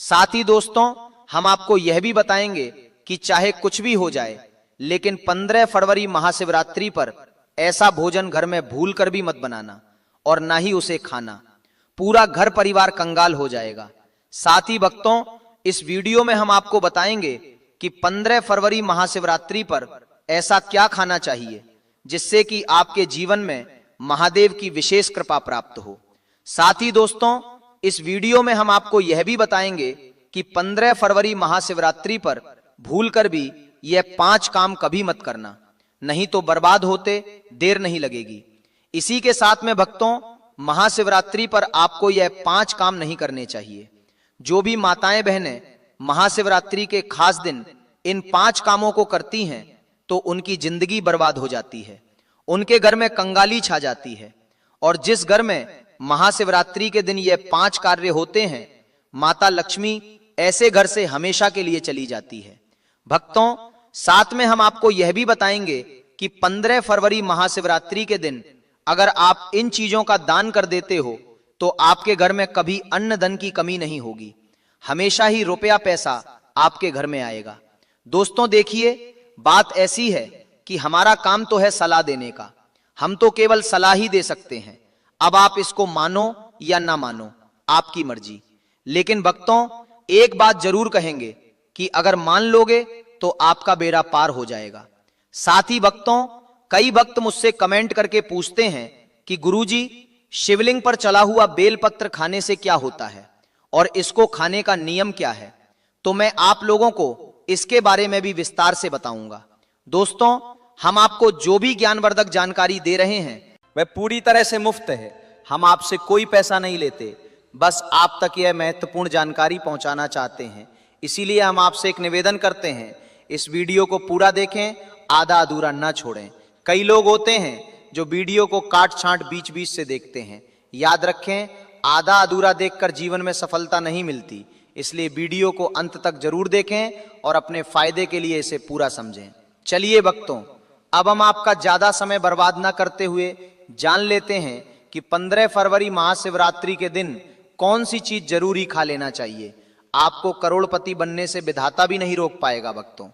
[SPEAKER 1] साथ ही दोस्तों, हम आपको यह भी बताएंगे कि चाहे कुछ भी हो जाए, लेकिन 15 फरवरी महाशिवरात्रि पर ऐसा भोजन घर में भूल कर भी मत बनाना, और ना ही उसे खाना। पूरा घर परिवार कंगाल हो जाएगा। साथ ही भक्तों, इस वीडियो में हम आपको बताएंगे कि 15 फरवरी महाशिवरात्रि पर ऐसा क्या खाना चाहिए जिससे कि आपके जीवन में महादेव की विशेष कृपा प्राप्त हो। साथ ही दोस्तों, इस वीडियो में हम आपको यह भी बताएंगे कि 15 फरवरी महाशिवरात्रि पर भूलकर भी यह 5 काम कभी मत करना, नहीं तो बर्बाद होते देर नहीं लगेगी। इसी के साथ में भक्तों, महाशिवरात्रि पर आपको यह 5 काम नहीं करने चाहिए। जो भी माताएं बहनें महाशिवरात्रि के खास दिन इन 5 कामों को करती हैं, तो उनकी जिंदगी बर्बाद हो जाती है, उनके घर में कंगाली छा जाती है। और जिस घर में महाशिवरात्रि के दिन ये 5 कार्य होते हैं, माता लक्ष्मी ऐसे घर से हमेशा के लिए चली जाती है। भक्तों, साथ में हम आपको यह भी बताएंगे कि 15 फरवरी महाशिवरात्रि के दिन अगर आप इन चीजों का दान कर देते हो, तो आपके घर में कभी अन्न धन की कमी नहीं होगी। हमेशा ही रुपया पैसा आपके घर में आएगा। दोस्तों देखिए, बात ऐसी है कि हमारा काम तो है सलाह देने का, हम तो केवल सलाह ही दे सकते हैं। अब आप इसको मानो या ना मानो, आपकी मर्जी। लेकिन भक्तों एक बात जरूर कहेंगे कि अगर मान लोगे तो आपका बेड़ा पार हो जाएगा। साथ ही भक्तों, कई भक्त मुझसे कमेंट करके पूछते हैं कि गुरुजी, शिवलिंग पर चला हुआ बेलपत्र खाने से क्या होता है और इसको खाने का नियम क्या है। तो मैं आप लोगों को इसके बारे में भी विस्तार से बताऊंगा। दोस्तों, हम आपको जो भी ज्ञानवर्धक जानकारी दे रहे हैं वह पूरी तरह से मुफ्त है। हम आपसे कोई पैसा नहीं लेते, बस आप तक यह महत्वपूर्ण जानकारी पहुंचाना चाहते हैं। इसीलिए हम आपसे एक निवेदन करते हैं, इस वीडियो को पूरा देखें, आधा अधूरा ना छोड़ें। कई लोग होते हैं जो वीडियो को काट छांट बीच बीच से देखते हैं। याद रखें, आधा अधूरा देखकर जीवन में सफलता नहीं मिलती। इसलिए वीडियो को अंत तक जरूर देखें और अपने फायदे के लिए इसे पूरा समझें। चलिए भक्तों, अब हम आपका ज्यादा समय बर्बाद ना करते हुए जान लेते हैं कि 15 फरवरी महाशिवरात्रि के दिन कौन सी चीज जरूरी खा लेना चाहिए। आपको करोड़पति बनने से विधाता भी नहीं रोक पाएगा भक्तों,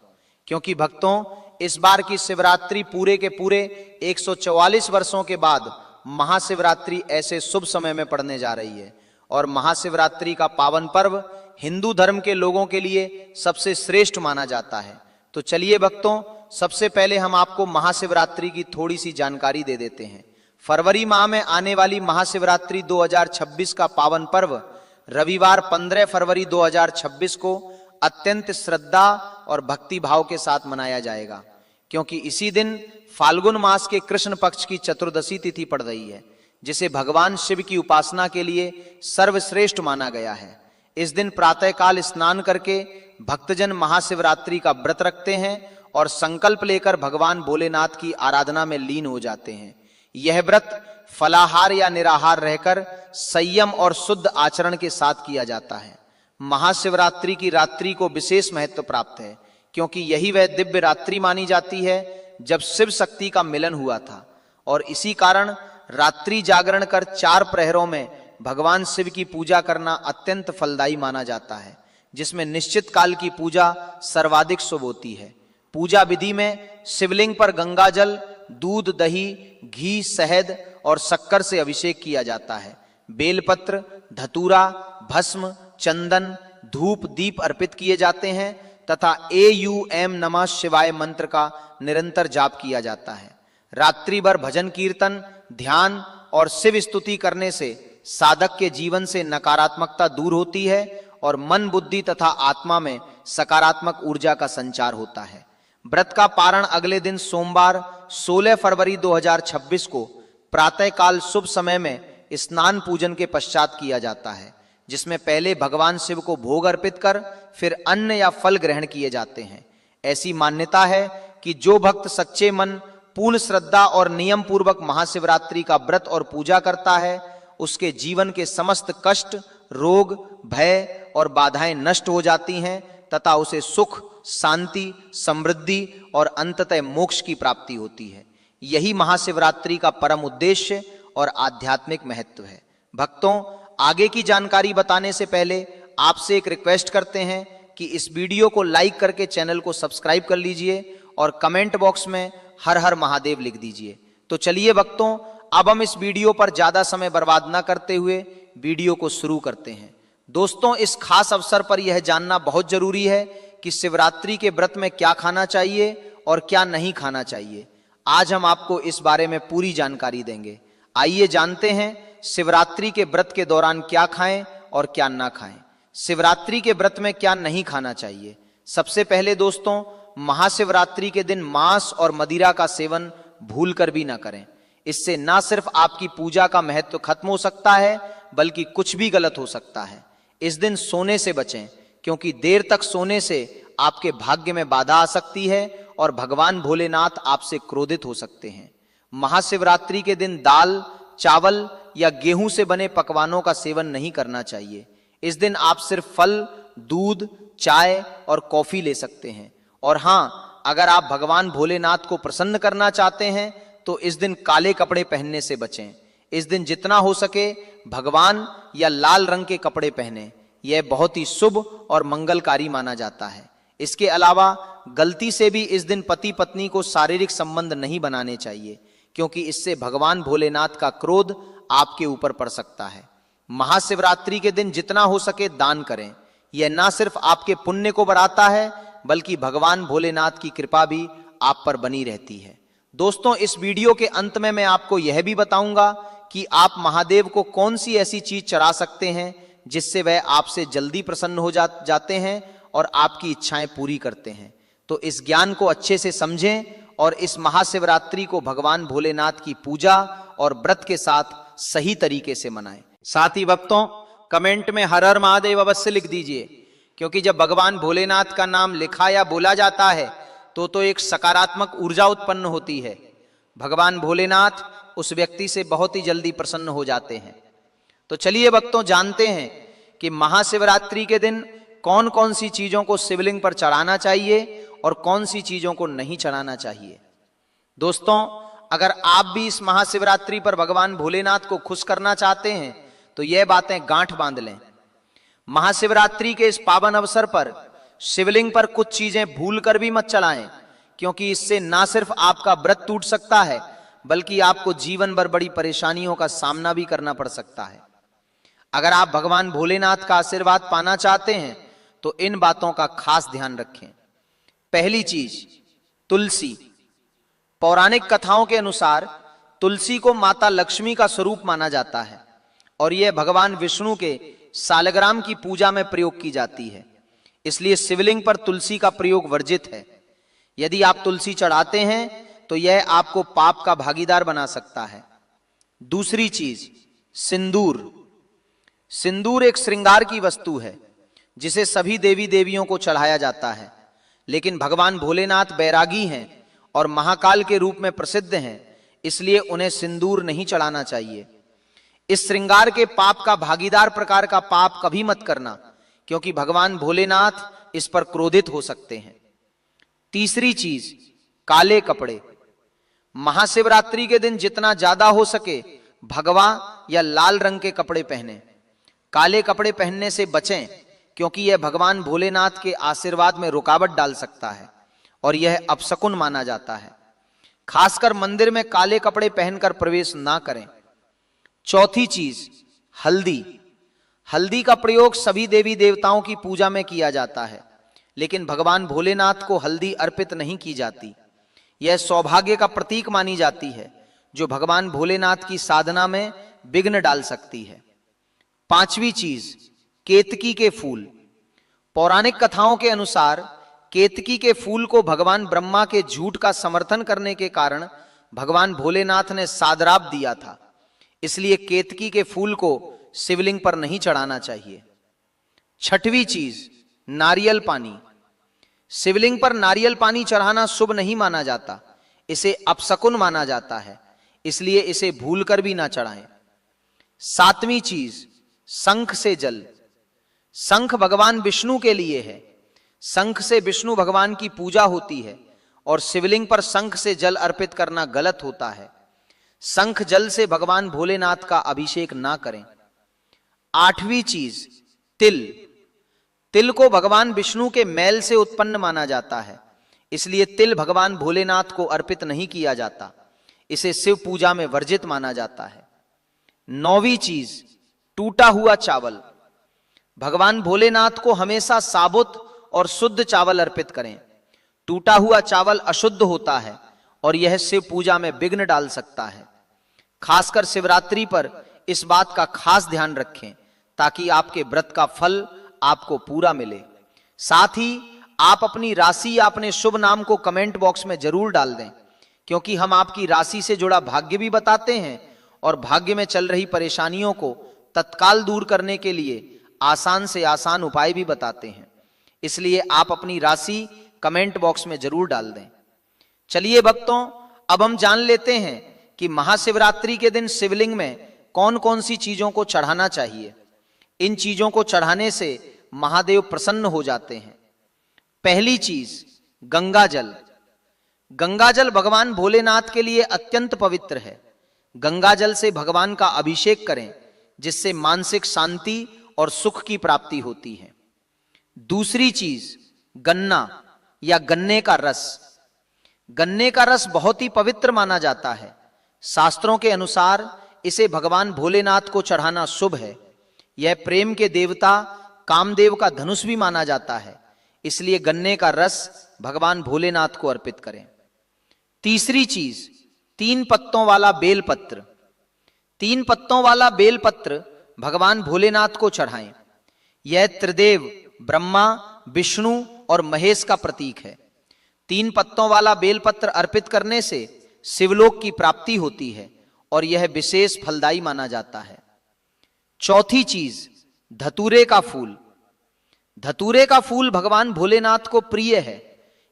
[SPEAKER 1] क्योंकि भक्तों इस बार की शिवरात्रि पूरे के पूरे 144 वर्षों के बाद महाशिवरात्रि ऐसे शुभ समय में पड़ने जा रही है। और महाशिवरात्रि का पावन पर्व हिंदू धर्म के लोगों के लिए सबसे श्रेष्ठ माना जाता है। तो चलिए भक्तों, सबसे पहले हम आपको महाशिवरात्रि की थोड़ी सी जानकारी दे देते हैं। फरवरी माह में आने वाली महाशिवरात्रि 2026 का पावन पर्व रविवार 15 फरवरी 2026 को अत्यंत श्रद्धा और भक्ति भाव के साथ मनाया जाएगा, क्योंकि इसी दिन फाल्गुन मास के कृष्ण पक्ष की चतुर्दशी तिथि पड़ रही है, जिसे भगवान शिव की उपासना के लिए सर्वश्रेष्ठ माना गया है। इस दिन प्रातःकाल स्नान करके भक्तजन महाशिवरात्रि का व्रत रखते हैं और संकल्प लेकर भगवान भोलेनाथ की आराधना में लीन हो जाते हैं। यह व्रत फलाहार या निराहार रहकर संयम और शुद्ध आचरण के साथ किया जाता है। महाशिवरात्रि की रात्रि को विशेष महत्व प्राप्त है, क्योंकि यही वह दिव्य रात्रि मानी जाती है जब शिव शक्ति का मिलन हुआ था। और इसी कारण रात्रि जागरण कर 4 प्रहरों में भगवान शिव की पूजा करना अत्यंत फलदायी माना जाता है, जिसमें निश्चित काल की पूजा सर्वाधिक शुभ होती है। पूजा विधि में शिवलिंग पर गंगा जल, दूध, दही, घी, शहद और शक्कर से अभिषेक किया जाता है। बेलपत्र, धतूरा, भस्म, चंदन, धूप, दीप अर्पित किए जाते हैं तथा AUM नमः शिवाय मंत्र का निरंतर जाप किया जाता है। रात्रि भर भजन कीर्तन, ध्यान और शिव स्तुति करने से साधक के जीवन से नकारात्मकता दूर होती है और मन, बुद्धि तथा आत्मा में सकारात्मक ऊर्जा का संचार होता है। व्रत का पारण अगले दिन सोमवार 16 फरवरी 2026 को प्रातःकाल शुभ समय में स्नान पूजन के पश्चात किया जाता है, जिसमें पहले भगवान शिव को भोग अर्पित कर फिर अन्न या फल ग्रहण किए जाते हैं। ऐसी मान्यता है कि जो भक्त सच्चे मन, पूर्ण श्रद्धा और नियम पूर्वक महाशिवरात्रि का व्रत और पूजा करता है, उसके जीवन के समस्त कष्ट, रोग, भय और बाधाएं नष्ट हो जाती हैं तथा उसे सुख, शांति, समृद्धि और अंततः मोक्ष की प्राप्ति होती है। यही महाशिवरात्रि का परम उद्देश्य और आध्यात्मिक महत्व है। भक्तों, आगे की जानकारी बताने से पहले आपसे एक रिक्वेस्ट करते हैं कि इस वीडियो को लाइक करके चैनल को सब्सक्राइब कर लीजिए और कमेंट बॉक्स में हर हर महादेव लिख दीजिए। तो चलिए भक्तों, अब हम इस वीडियो पर ज्यादा समय बर्बाद ना करते हुए वीडियो को शुरू करते हैं। दोस्तों, इस खास अवसर पर यह जानना बहुत जरूरी है कि शिवरात्रि के व्रत में क्या खाना चाहिए और क्या नहीं खाना चाहिए। आज हम आपको इस बारे में पूरी जानकारी देंगे। आइए जानते हैं शिवरात्रि के व्रत के दौरान क्या खाएं और क्या ना खाएं। शिवरात्रि के व्रत में क्या नहीं खाना चाहिए। सबसे पहले दोस्तों, महाशिवरात्रि के दिन मांस और मदिरा का सेवन भूलकर भी ना करें। इससे ना सिर्फ आपकी पूजा का महत्व खत्म हो सकता है, बल्कि कुछ भी गलत हो सकता है। इस दिन सोने से बचें, क्योंकि देर तक सोने से आपके भाग्य में बाधा आ सकती है और भगवान भोलेनाथ आपसे क्रोधित हो सकते हैं। महाशिवरात्रि के दिन दाल, चावल या गेहूं से बने पकवानों का सेवन नहीं करना चाहिए। इस दिन आप सिर्फ फल, दूध, चाय और कॉफी ले सकते हैं। और हाँ, अगर आप भगवान भोलेनाथ को प्रसन्न करना चाहते हैं तो इस दिन काले कपड़े पहनने से बचें। इस दिन जितना हो सके भगवान या लाल रंग के कपड़े पहने। यह बहुत ही शुभ और मंगलकारी माना जाता है। इसके अलावा गलती से भी इस दिन पति पत्नी को शारीरिक संबंध नहीं बनाने चाहिए, क्योंकि इससे भगवान भोलेनाथ का क्रोध आपके ऊपर पड़ सकता है। महाशिवरात्रि के दिन जितना हो सके दान करें। यह ना सिर्फ आपके पुण्य को बढ़ाता है, बल्कि भगवान भोलेनाथ की कृपा भी आप पर बनी रहती है। दोस्तों, इस वीडियो के अंत में मैं आपको यह भी बताऊंगा कि आप महादेव को कौन सी ऐसी चीज चढ़ा सकते हैं जिससे वह आपसे जल्दी प्रसन्न हो जाते हैं और आपकी इच्छाएं पूरी करते हैं। तो इस ज्ञान को अच्छे से समझें और इस महाशिवरात्रि को भगवान भोलेनाथ की पूजा और व्रत के साथ सही तरीके से मनाएं। साथ ही भक्तों, कमेंट में हर हर महादेव अवश्य लिख दीजिए, क्योंकि जब भगवान भोलेनाथ का नाम लिखा या बोला जाता है तो एक सकारात्मक ऊर्जा उत्पन्न होती है। भगवान भोलेनाथ उस व्यक्ति से बहुत ही जल्दी प्रसन्न हो जाते हैं। तो चलिए भक्तों, जानते हैं कि महाशिवरात्रि के दिन कौन कौन सी चीजों को शिवलिंग पर चढ़ाना चाहिए और कौन सी चीजों को नहीं चढ़ाना चाहिए। दोस्तों, अगर आप भी इस महाशिवरात्रि पर भगवान भोलेनाथ को खुश करना चाहते हैं तो यह बातें गांठ बांध लें। महाशिवरात्रि के इस पावन अवसर पर शिवलिंग पर कुछ चीजें भूल कर भी मत चढ़ाएं, क्योंकि इससे ना सिर्फ आपका व्रत टूट सकता है, बल्कि आपको जीवन भर बड़ी परेशानियों का सामना भी करना पड़ सकता है। अगर आप भगवान भोलेनाथ का आशीर्वाद पाना चाहते हैं तो इन बातों का खास ध्यान रखें। पहली चीज, तुलसी। पौराणिक कथाओं के अनुसार तुलसी को माता लक्ष्मी का स्वरूप माना जाता है और यह भगवान विष्णु के सालग्राम की पूजा में प्रयोग की जाती है। इसलिए शिवलिंग पर तुलसी का प्रयोग वर्जित है। यदि आप तुलसी चढ़ाते हैं तो यह आपको पाप का भागीदार बना सकता है। दूसरी चीज, सिंदूर। सिंदूर एक श्रृंगार की वस्तु है जिसे सभी देवी देवियों को चढ़ाया जाता है, लेकिन भगवान भोलेनाथ बैरागी हैं और महाकाल के रूप में प्रसिद्ध हैं, इसलिए उन्हें सिंदूर नहीं चढ़ाना चाहिए। इस श्रृंगार के पाप का भागीदार प्रकार का पाप कभी मत करना, क्योंकि भगवान भोलेनाथ इस पर क्रोधित हो सकते हैं। तीसरी चीज, काले कपड़े। महाशिवरात्रि के दिन जितना ज्यादा हो सके भगवा या लाल रंग के कपड़े पहने। काले कपड़े पहनने से बचें, क्योंकि यह भगवान भोलेनाथ के आशीर्वाद में रुकावट डाल सकता है और यह अपशकुन माना जाता है। खासकर मंदिर में काले कपड़े पहनकर प्रवेश ना करें। चौथी चीज, हल्दी। हल्दी का प्रयोग सभी देवी देवताओं की पूजा में किया जाता है, लेकिन भगवान भोलेनाथ को हल्दी अर्पित नहीं की जाती। यह सौभाग्य का प्रतीक मानी जाती है, जो भगवान भोलेनाथ की साधना में विघ्न डाल सकती है। पांचवी चीज, केतकी के फूल। पौराणिक कथाओं के अनुसार केतकी के फूल को भगवान ब्रह्मा के झूठ का समर्थन करने के कारण भगवान भोलेनाथ ने सादराप दिया था, इसलिए केतकी के फूल को शिवलिंग पर नहीं चढ़ाना चाहिए। छठवीं चीज, नारियल पानी। शिवलिंग पर नारियल पानी चढ़ाना शुभ नहीं माना जाता, इसे अपशकुन माना जाता है, इसलिए इसे भूलकर भी ना चढ़ाएं। सातवीं चीज, शंख से जल। शंख भगवान विष्णु के लिए है। शंख से विष्णु भगवान की पूजा होती है और शिवलिंग पर शंख से जल अर्पित करना गलत होता है। शंख जल से भगवान भोलेनाथ का अभिषेक ना करें। आठवीं चीज, तिल। तिल को भगवान विष्णु के मैल से उत्पन्न माना जाता है, इसलिए तिल भगवान भोलेनाथ को अर्पित नहीं किया जाता, इसे शिव पूजा में वर्जित माना जाता है। नौवीं चीज, टूटा हुआ चावल। भगवान भोलेनाथ को हमेशा साबुत और शुद्ध चावल अर्पित करें। टूटा हुआ चावल अशुद्ध होता है और यह शिव पूजा में विघ्न डाल सकता है। खासकर शिवरात्रि पर इस बात का खास ध्यान रखें ताकि आपके व्रत का फल आपको पूरा मिले। साथ ही आप अपनी राशि या अपने शुभ नाम को कमेंट बॉक्स में जरूर डाल दें, क्योंकि हम आपकी राशि से जुड़ा भाग्य भी बताते हैं और भाग्य में चल रही परेशानियों को तत्काल दूर करने के लिए आसान से आसान उपाय भी बताते हैं। इसलिए आप अपनी राशि कमेंट बॉक्स में जरूर डाल दें। चलिए भक्तों, अब हम जान लेते हैं कि महाशिवरात्रि के दिन शिवलिंग में कौन कौन सी चीजों को चढ़ाना चाहिए। इन चीजों को चढ़ाने से महादेव प्रसन्न हो जाते हैं। पहली चीज, गंगा जल। गंगा जल भगवान भोलेनाथ के लिए अत्यंत पवित्र है। गंगा जल से भगवान का अभिषेक करें, जिससे मानसिक शांति और सुख की प्राप्ति होती है। दूसरी चीज गन्ना या गन्ने का रस। गन्ने का रस बहुत ही पवित्र माना जाता है। शास्त्रों के अनुसार इसे भगवान भोलेनाथ को चढ़ाना शुभ है। यह प्रेम के देवता कामदेव का धनुष भी माना जाता है, इसलिए गन्ने का रस भगवान भोलेनाथ को अर्पित करें। तीसरी चीज 3 पत्तों वाला बेलपत्र। 3 पत्तों वाला बेलपत्र भगवान भोलेनाथ को चढ़ाएं। यह त्रिदेव ब्रह्मा, विष्णु और महेश का प्रतीक है। 3 पत्तों वाला बेलपत्र अर्पित करने से शिवलोक की प्राप्ति होती है और यह विशेष फलदायी माना जाता है। चौथी चीज धतूरे का फूल। धतूरे का फूल भगवान भोलेनाथ को प्रिय है।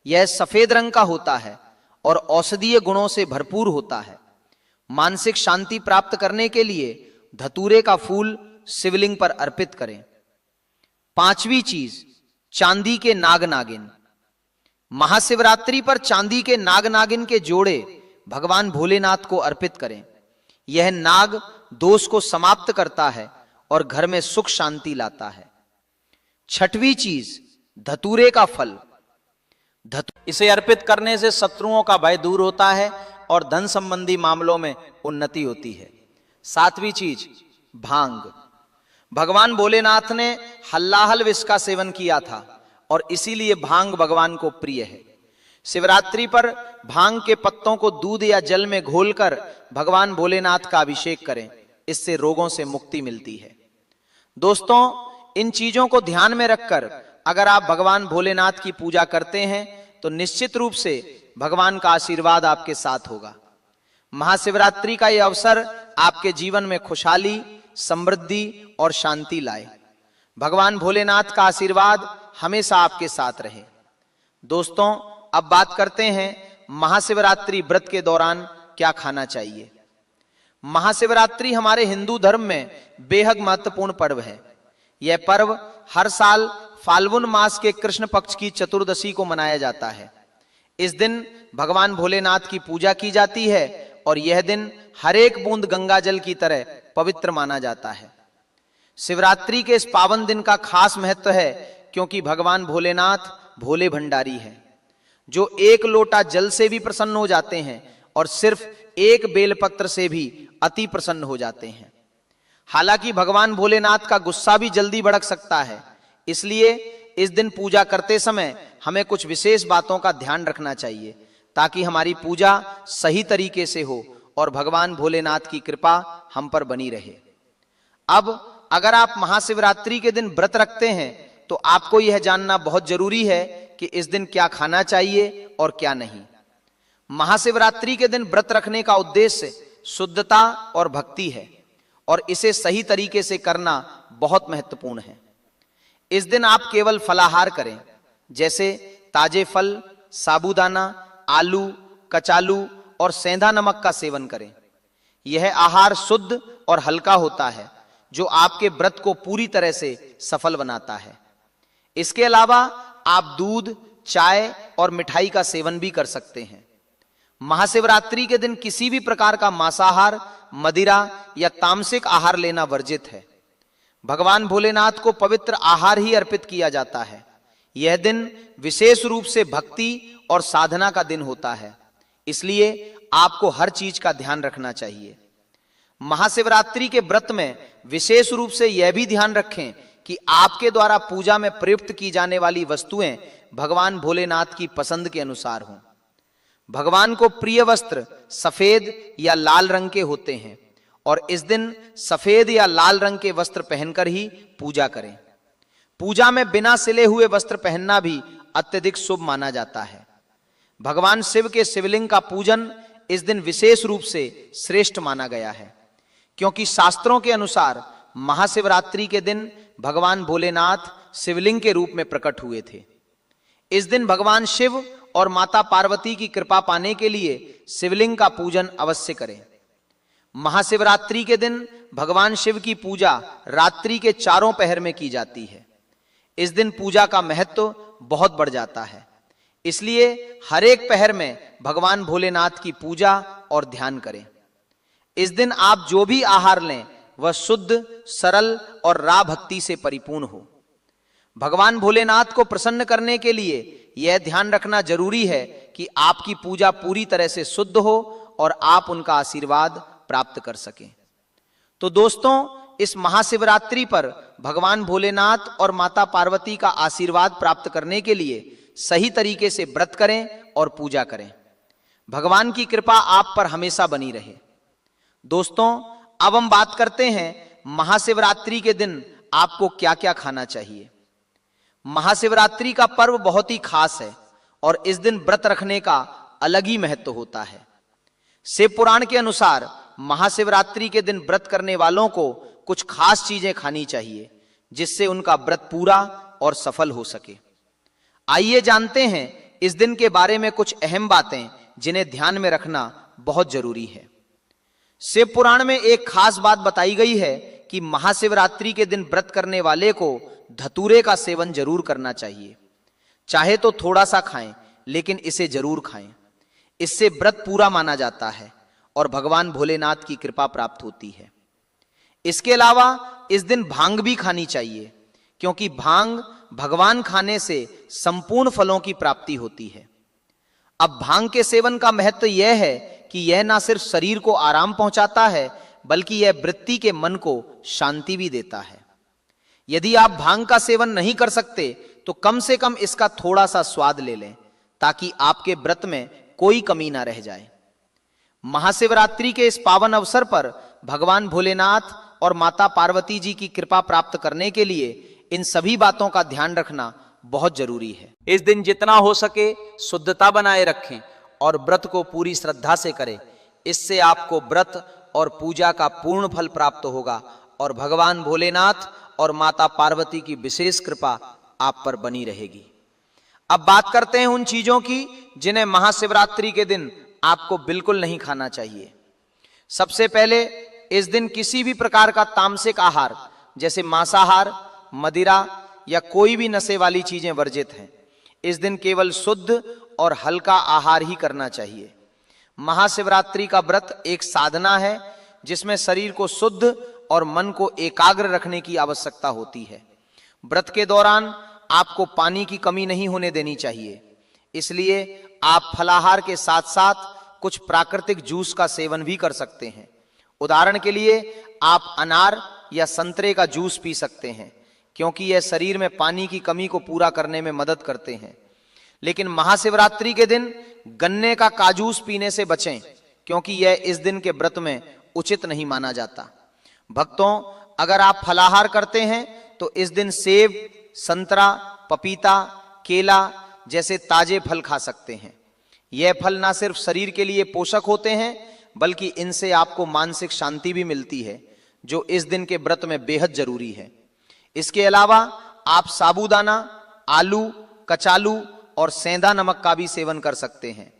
[SPEAKER 1] यह सफेद रंग का होता है और औषधीय गुणों से भरपूर होता है। मानसिक शांति प्राप्त करने के लिए धतूरे का फूल शिवलिंग पर अर्पित करें। पांचवी चीज चांदी के नाग नागिन। महाशिवरात्रि पर चांदी के नाग नागिन के जोड़े भगवान भोलेनाथ को अर्पित करें। यह नाग दोष को समाप्त करता है और घर में सुख शांति लाता है। छठवीं चीज धतूरे का फल। इसे अर्पित करने से शत्रुओं का भय दूर होता है और धन संबंधी मामलों में उन्नति होती है। सातवीं चीज भांग। भगवान भोलेनाथ ने हल्लाहल विष का सेवन किया था और इसीलिए भांग भगवान को प्रिय है। शिवरात्रि पर भांग के पत्तों को दूध या जल में घोलकर भगवान भोलेनाथ का अभिषेक करें, इससे रोगों से मुक्ति मिलती है। दोस्तों, इन चीजों को ध्यान में रखकर अगर आप भगवान भोलेनाथ की पूजा करते हैं तो निश्चित रूप से भगवान का आशीर्वाद आपके साथ होगा। महाशिवरात्रि का यह अवसर आपके जीवन में खुशहाली, समृद्धि और शांति लाए। भगवान भोलेनाथ का आशीर्वाद हमेशा आपके साथ रहे। दोस्तों, अब बात करते हैं महाशिवरात्रि व्रत के दौरान क्या खाना चाहिए। महाशिवरात्रि हमारे हिंदू धर्म में बेहद महत्वपूर्ण पर्व है। यह पर्व हर साल फाल्गुन मास के कृष्ण पक्ष की चतुर्दशी को मनाया जाता है। इस दिन भगवान भोलेनाथ की पूजा की जाती है और यह दिन हर एक बूंद गंगा जल की तरह पवित्र माना जाता है। शिवरात्रि के इस पावन दिन का खास महत्व है क्योंकि भगवान भोलेनाथ भोले भंडारी हैं, जो 1 लोटा जल से भी प्रसन्न हो जाते हैं और सिर्फ 1 बेलपत्र से भी अति प्रसन्न हो जाते हैं। हालांकि भगवान भोलेनाथ का गुस्सा भी जल्दी भड़क सकता है, इसलिए इस दिन पूजा करते समय हमें कुछ विशेष बातों का ध्यान रखना चाहिए ताकि हमारी पूजा सही तरीके से हो और भगवान भोलेनाथ की कृपा हम पर बनी रहे। अब अगर आप महाशिवरात्रि के दिन व्रत रखते हैं तो आपको यह जानना बहुत जरूरी है कि इस दिन क्या खाना चाहिए और क्या नहीं। महाशिवरात्रि के दिन व्रत रखने का उद्देश्य शुद्धता और भक्ति है और इसे सही तरीके से करना बहुत महत्वपूर्ण है। इस दिन आप केवल फलाहार करें, जैसे ताजे फल, साबूदाना, आलू, कचालू और सेंधा नमक का सेवन करें। यह आहार शुद्ध और हल्का होता है जो आपके व्रत को पूरी तरह से सफल बनाता है। इसके अलावा आप दूध, चाय और मिठाई का सेवन भी कर सकते हैं। महाशिवरात्रि के दिन किसी भी प्रकार का मांसाहार, मदिरा या तामसिक आहार लेना वर्जित है। भगवान भोलेनाथ को पवित्र आहार ही अर्पित किया जाता है। यह दिन विशेष रूप से भक्ति और साधना का दिन होता है, इसलिए आपको हर चीज का ध्यान रखना चाहिए। महाशिवरात्रि के व्रत में विशेष रूप से यह भी ध्यान रखें कि आपके द्वारा पूजा में प्रयुक्त की जाने वाली वस्तुएं भगवान भोलेनाथ की पसंद के अनुसार हों। भगवान को प्रिय वस्त्र सफेद या लाल रंग के होते हैं और इस दिन सफेद या लाल रंग के वस्त्र पहनकर ही पूजा करें। पूजा में बिना सिले हुए वस्त्र पहनना भी अत्यधिक शुभ माना जाता है। भगवान शिव के शिवलिंग का पूजन इस दिन विशेष रूप से श्रेष्ठ माना गया है, क्योंकि शास्त्रों के अनुसार महाशिवरात्रि के दिन भगवान भोलेनाथ शिवलिंग के रूप में प्रकट हुए थे। इस दिन भगवान शिव और माता पार्वती की कृपा पाने के लिए शिवलिंग का पूजन अवश्य करें। महाशिवरात्रि के दिन भगवान शिव की पूजा रात्रि के चारों पहर में की जाती है। इस दिन पूजा का महत्व बहुत बढ़ जाता है, इसलिए हर एक पहर में भगवान भोलेनाथ की पूजा और ध्यान करें। इस दिन आप जो भी आहार लें वह शुद्ध, सरल और रा भक्ति से परिपूर्ण हो। भगवान भोलेनाथ को प्रसन्न करने के लिए यह ध्यान रखना जरूरी है कि आपकी पूजा पूरी तरह से शुद्ध हो और आप उनका आशीर्वाद प्राप्त कर सकें। तो दोस्तों, इस महाशिवरात्रि पर भगवान भोलेनाथ और माता पार्वती का आशीर्वाद प्राप्त करने के लिए सही तरीके से व्रत करें और पूजा करें। भगवान की कृपा आप पर हमेशा बनी रहे। दोस्तों, अब हम बात करते हैं महाशिवरात्रि के दिन आपको क्या क्या खाना चाहिए। महाशिवरात्रि का पर्व बहुत ही खास है और इस दिन व्रत रखने का अलग ही महत्व होता है। शिव पुराण के अनुसार महाशिवरात्रि के दिन व्रत करने वालों को कुछ खास चीजें खानी चाहिए जिससे उनका व्रत पूरा और सफल हो सके। आइए जानते हैं इस दिन के बारे में कुछ अहम बातें जिन्हें ध्यान में रखना बहुत जरूरी है। शिव पुराण में एक खास बात बताई गई है कि महाशिवरात्रि के दिन व्रत करने वाले को धतूरे का सेवन जरूर करना चाहिए। चाहे तो थोड़ा सा खाएं, लेकिन इसे जरूर खाएं। इससे व्रत पूरा माना जाता है और भगवान भोलेनाथ की कृपा प्राप्त होती है। इसके अलावा इस दिन भांग भी खानी चाहिए, क्योंकि भांग भगवान खाने से संपूर्ण फलों की प्राप्ति होती है। अब भांग के सेवन का महत्व यह है कि यह ना सिर्फ शरीर को आराम पहुंचाता है, बल्कि यह वृत्ति के मन को शांति भी देता है। यदि आप भांग का सेवन नहीं कर सकते तो कम से कम इसका थोड़ा सा स्वाद ले लें, ताकि आपके व्रत में कोई कमी ना रह जाए। महाशिवरात्रि के इस पावन अवसर पर भगवान भोलेनाथ और माता पार्वती जी की कृपा प्राप्त करने के लिए इन सभी बातों का ध्यान रखना बहुत जरूरी है। इस दिन जितना हो सके शुद्धता बनाए रखें और व्रत को पूरी श्रद्धा से करें। इससे आपको व्रत और पूजा का पूर्ण फल प्राप्त होगा और भगवान भोलेनाथ और माता पार्वती की विशेष कृपा आप पर बनी रहेगी। अब बात करते हैं उन चीजों की जिन्हें महाशिवरात्रि के दिन आपको बिल्कुल नहीं खाना चाहिए। सबसे पहले, इस दिन किसी भी प्रकार का तामसिक आहार जैसे मांसाहार, मदिरा या कोई भी नशे वाली चीजें वर्जित हैं। इस दिन केवल शुद्ध और हल्का आहार ही करना चाहिए। महाशिवरात्रि का व्रत एक साधना है जिसमें शरीर को शुद्ध और मन को एकाग्र रखने की आवश्यकता होती है। व्रत के दौरान आपको पानी की कमी नहीं होने देनी चाहिए, इसलिए आप फलाहार के साथ साथ कुछ प्राकृतिक जूस का सेवन भी कर सकते हैं। उदाहरण के लिए आप अनार या संतरे का जूस पी सकते हैं, क्योंकि यह शरीर में पानी की कमी को पूरा करने में मदद करते हैं। लेकिन महाशिवरात्रि के दिन गन्ने का काजूस पीने से बचें, क्योंकि यह इस दिन के व्रत में उचित नहीं माना जाता। भक्तों, अगर आप फलाहार करते हैं तो इस दिन सेब, संतरा, पपीता, केला जैसे ताजे फल खा सकते हैं। यह फल ना सिर्फ शरीर के लिए पोषक होते हैं, बल्कि इनसे आपको मानसिक शांति भी मिलती है, जो इस दिन के व्रत में बेहद जरूरी है। इसके अलावा आप साबूदाना, आलू, कचालू और सेंधा नमक का भी सेवन कर सकते हैं।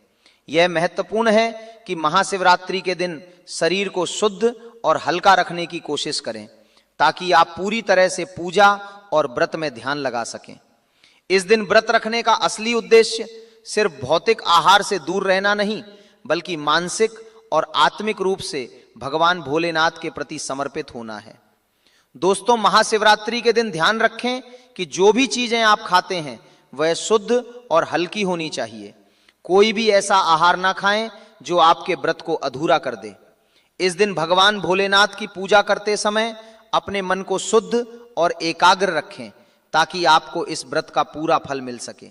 [SPEAKER 1] यह महत्वपूर्ण है कि महाशिवरात्रि के दिन शरीर को शुद्ध और हल्का रखने की कोशिश करें, ताकि आप पूरी तरह से पूजा और व्रत में ध्यान लगा सकें। इस दिन व्रत रखने का असली उद्देश्य सिर्फ भौतिक आहार से दूर रहना नहीं, बल्कि मानसिक और आत्मिक रूप से भगवान भोलेनाथ के प्रति समर्पित होना है। दोस्तों, महाशिवरात्रि के दिन ध्यान रखें कि जो भी चीजें आप खाते हैं वह शुद्ध और हल्की होनी चाहिए। कोई भी ऐसा आहार ना खाएं जो आपके व्रत को अधूरा कर दे। इस दिन भगवान भोलेनाथ की पूजा करते समय अपने मन को शुद्ध और एकाग्र रखें, ताकि आपको इस व्रत का पूरा फल मिल सके।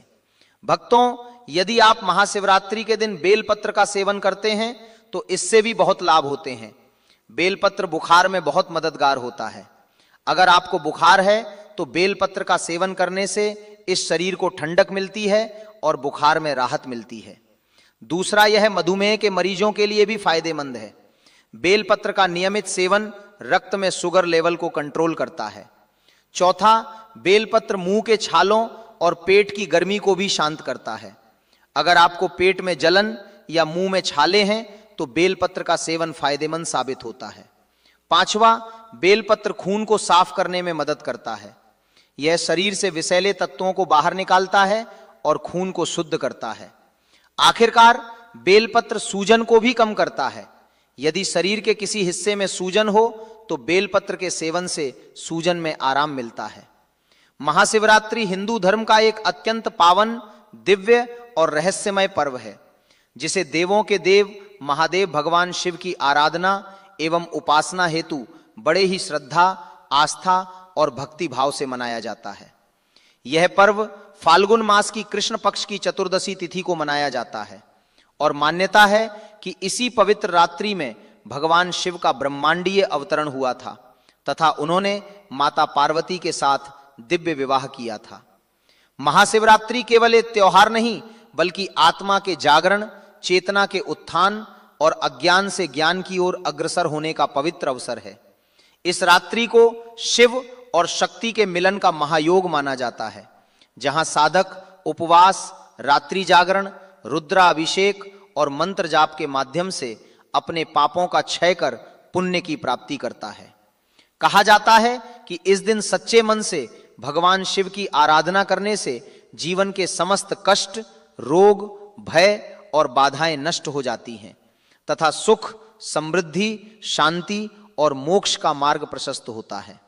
[SPEAKER 1] भक्तों, यदि आप महाशिवरात्रि के दिन बेलपत्र का सेवन करते हैं तो इससे भी बहुत लाभ होते हैं। बेलपत्र बुखार में बहुत मददगार होता है। अगर आपको बुखार है तो बेलपत्र का सेवन करने से इस शरीर को ठंडक मिलती है और बुखार में राहत मिलती है। दूसरा, यह मधुमेह के मरीजों के लिए भी फायदेमंद है। बेलपत्र का नियमित सेवन रक्त में शुगर लेवल को कंट्रोल करता है। चौथा, बेलपत्र मुंह के छालों और पेट की गर्मी को भी शांत करता है। अगर आपको पेट में जलन या मुंह में छाले हैं तो बेलपत्र का सेवन फायदेमंद साबित होता है। पांचवा, बेलपत्र खून को साफ करने में मदद करता है। यह शरीर से विषैले तत्वों को बाहर निकालता है और खून को शुद्ध करता है। आखिरकार, बेलपत्र सूजन को भी कम करता है। यदि शरीर के किसी हिस्से में सूजन हो तो बेलपत्र के सेवन से सूजन में आराम मिलता है। महाशिवरात्रि हिंदू धर्म का एक अत्यंत पावन, दिव्य और रहस्यमय पर्व है, जिसे देवों के देव महादेव भगवान शिव की आराधना एवं उपासना हेतु बड़े ही श्रद्धा, आस्था और भक्ति भाव से मनाया जाता है। यह पर्व फाल्गुन मास की कृष्ण पक्ष की चतुर्दशी तिथि को मनाया जाता है और मान्यता है कि इसी पवित्र रात्रि में भगवान शिव का ब्रह्मांडीय अवतरण हुआ था तथा उन्होंने माता पार्वती के साथ दिव्य विवाह किया था। महाशिवरात्रि केवल एक त्योहार नहीं, बल्कि आत्मा के जागरण, चेतना के उत्थान और अज्ञान से ज्ञान की ओर अग्रसर होने का पवित्र अवसर है। इस रात्रि को शिव और शक्ति के मिलन का महायोग माना जाता है, जहां साधक उपवास, रात्रि जागरण, रुद्राभिषेक और मंत्र जाप के माध्यम से अपने पापों का क्षय कर पुण्य की प्राप्ति करता है। कहा जाता है कि इस दिन सच्चे मन से भगवान शिव की आराधना करने से जीवन के समस्त कष्ट, रोग, भय और बाधाएं नष्ट हो जाती हैं तथा सुख, समृद्धि, शांति और मोक्ष का मार्ग प्रशस्त होता है।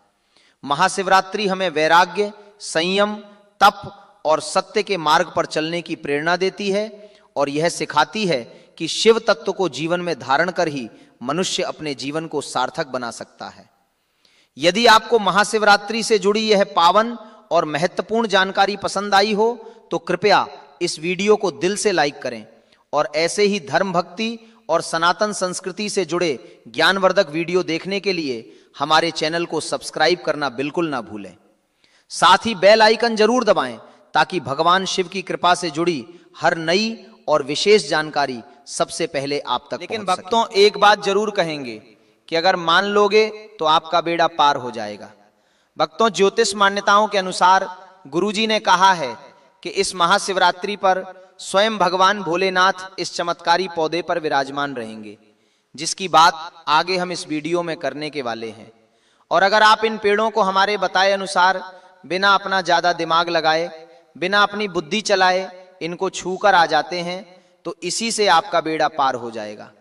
[SPEAKER 1] महाशिवरात्रि हमें वैराग्य, संयम, तप और सत्य के मार्ग पर चलने की प्रेरणा देती है और यह सिखाती है कि शिव तत्व को जीवन में धारण कर ही मनुष्य अपने जीवन को सार्थक बना सकता है। यदि आपको महाशिवरात्रि से जुड़ी यह पावन और महत्वपूर्ण जानकारी पसंद आई हो तो कृपया इस वीडियो को दिल से लाइक करें और ऐसे ही धर्म, भक्ति और सनातन संस्कृति से जुड़े ज्ञानवर्धक वीडियो देखने के लिए हमारे चैनल को सब्सक्राइब करना बिल्कुल ना भूलें। साथ ही बेल आइकन जरूर दबाएं ताकि भगवान शिव की कृपा से जुड़ी हर नई और विशेष जानकारी सबसे पहले आप तक। लेकिन भक्तों, एक बात जरूर कहेंगे कि अगर मान लोगे तो आपका बेड़ा पार हो जाएगा। भक्तों, ज्योतिष मान्यताओं के अनुसार गुरुजी ने कहा है कि इस महाशिवरात्रि पर स्वयं भगवान भोलेनाथ इस चमत्कारी पौधे पर विराजमान रहेंगे, जिसकी बात आगे हम इस वीडियो में करने के वाले हैं। और अगर आप इन पेड़ों को हमारे बताए अनुसार बिना अपना ज्यादा दिमाग लगाए, बिना अपनी बुद्धि चलाए इनको छूकर आ जाते हैं तो इसी से आपका बेड़ा पार हो जाएगा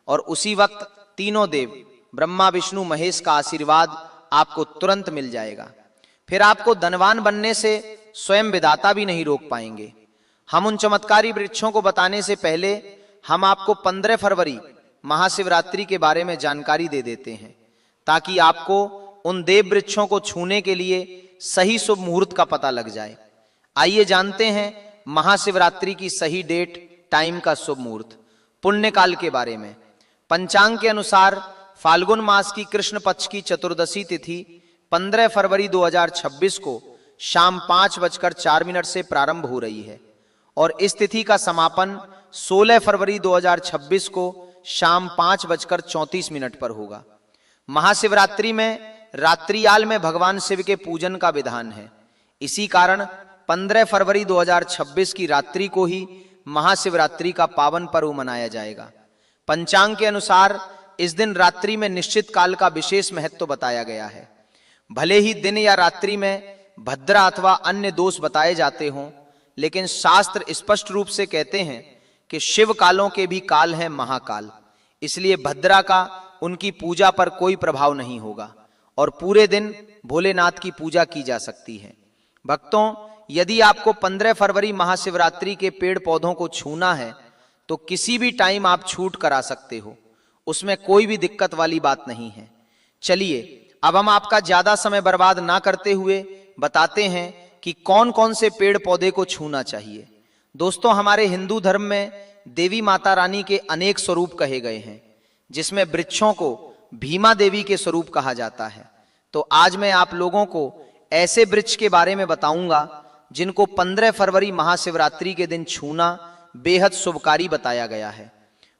[SPEAKER 1] और उसी वक्त तीनों देव ब्रह्मा, विष्णु, महेश का आशीर्वाद आपको तुरंत मिल जाएगा। फिर आपको धनवान बनने से स्वयं विधाता भी नहीं रोक पाएंगे। हम उन चमत्कारी वृक्षों को बताने से पहले हम आपको 15 फरवरी महाशिवरात्रि के बारे में जानकारी दे देते हैं, ताकि आपको उन देव वृक्षों को छूने के लिए सही शुभ मुहूर्त का पता लग जाए। आइए जानते हैं महाशिवरात्रि की सही डेट, टाइम का शुभ मुहूर्त, पुण्य काल के बारे में। पंचांग के अनुसार फाल्गुन मास की कृष्ण पक्ष की चतुर्दशी तिथि 15 फरवरी 2026 को शाम 5:04 से प्रारंभ हो रही है और इस तिथि का समापन 16 फरवरी 2026 को शाम 5:34 पर होगा। महाशिवरात्रि में रात्रियाल में भगवान शिव के पूजन का विधान है। इसी कारण 15 फरवरी 2026 की रात्रि को ही महाशिवरात्रि का पावन पर्व मनाया जाएगा। पंचांग के अनुसार इस दिन रात्रि में निश्चित काल का विशेष महत्व बताया गया है। भले ही दिन या रात्रि में भद्रा अथवा अन्य दोष बताए जाते हों, लेकिन शास्त्र स्पष्ट रूप से कहते हैं कि शिव कालों के भी काल है महाकाल, इसलिए भद्रा का उनकी पूजा पर कोई प्रभाव नहीं होगा और पूरे दिन भोलेनाथ की पूजा की जा सकती है। भक्तों, यदि आपको 15 फरवरी महाशिवरात्रि के पेड़ पौधों को छूना है तो किसी भी टाइम आप छूट करा सकते हो, उसमें कोई भी दिक्कत वाली बात नहीं है। चलिए अब हम आपका ज्यादा समय बर्बाद ना करते हुए बताते हैं कि कौन कौन से पेड़ पौधे को छूना चाहिए। दोस्तों, हमारे हिंदू धर्म में देवी माता रानी के अनेक स्वरूप कहे गए हैं, जिसमें वृक्षों को भीमा देवी के स्वरूप कहा जाता है। तो आज मैं आप लोगों को ऐसे वृक्ष के बारे में बताऊंगा जिनको 15 फरवरी महाशिवरात्रि के दिन छूना बेहद शुभकारी बताया गया है।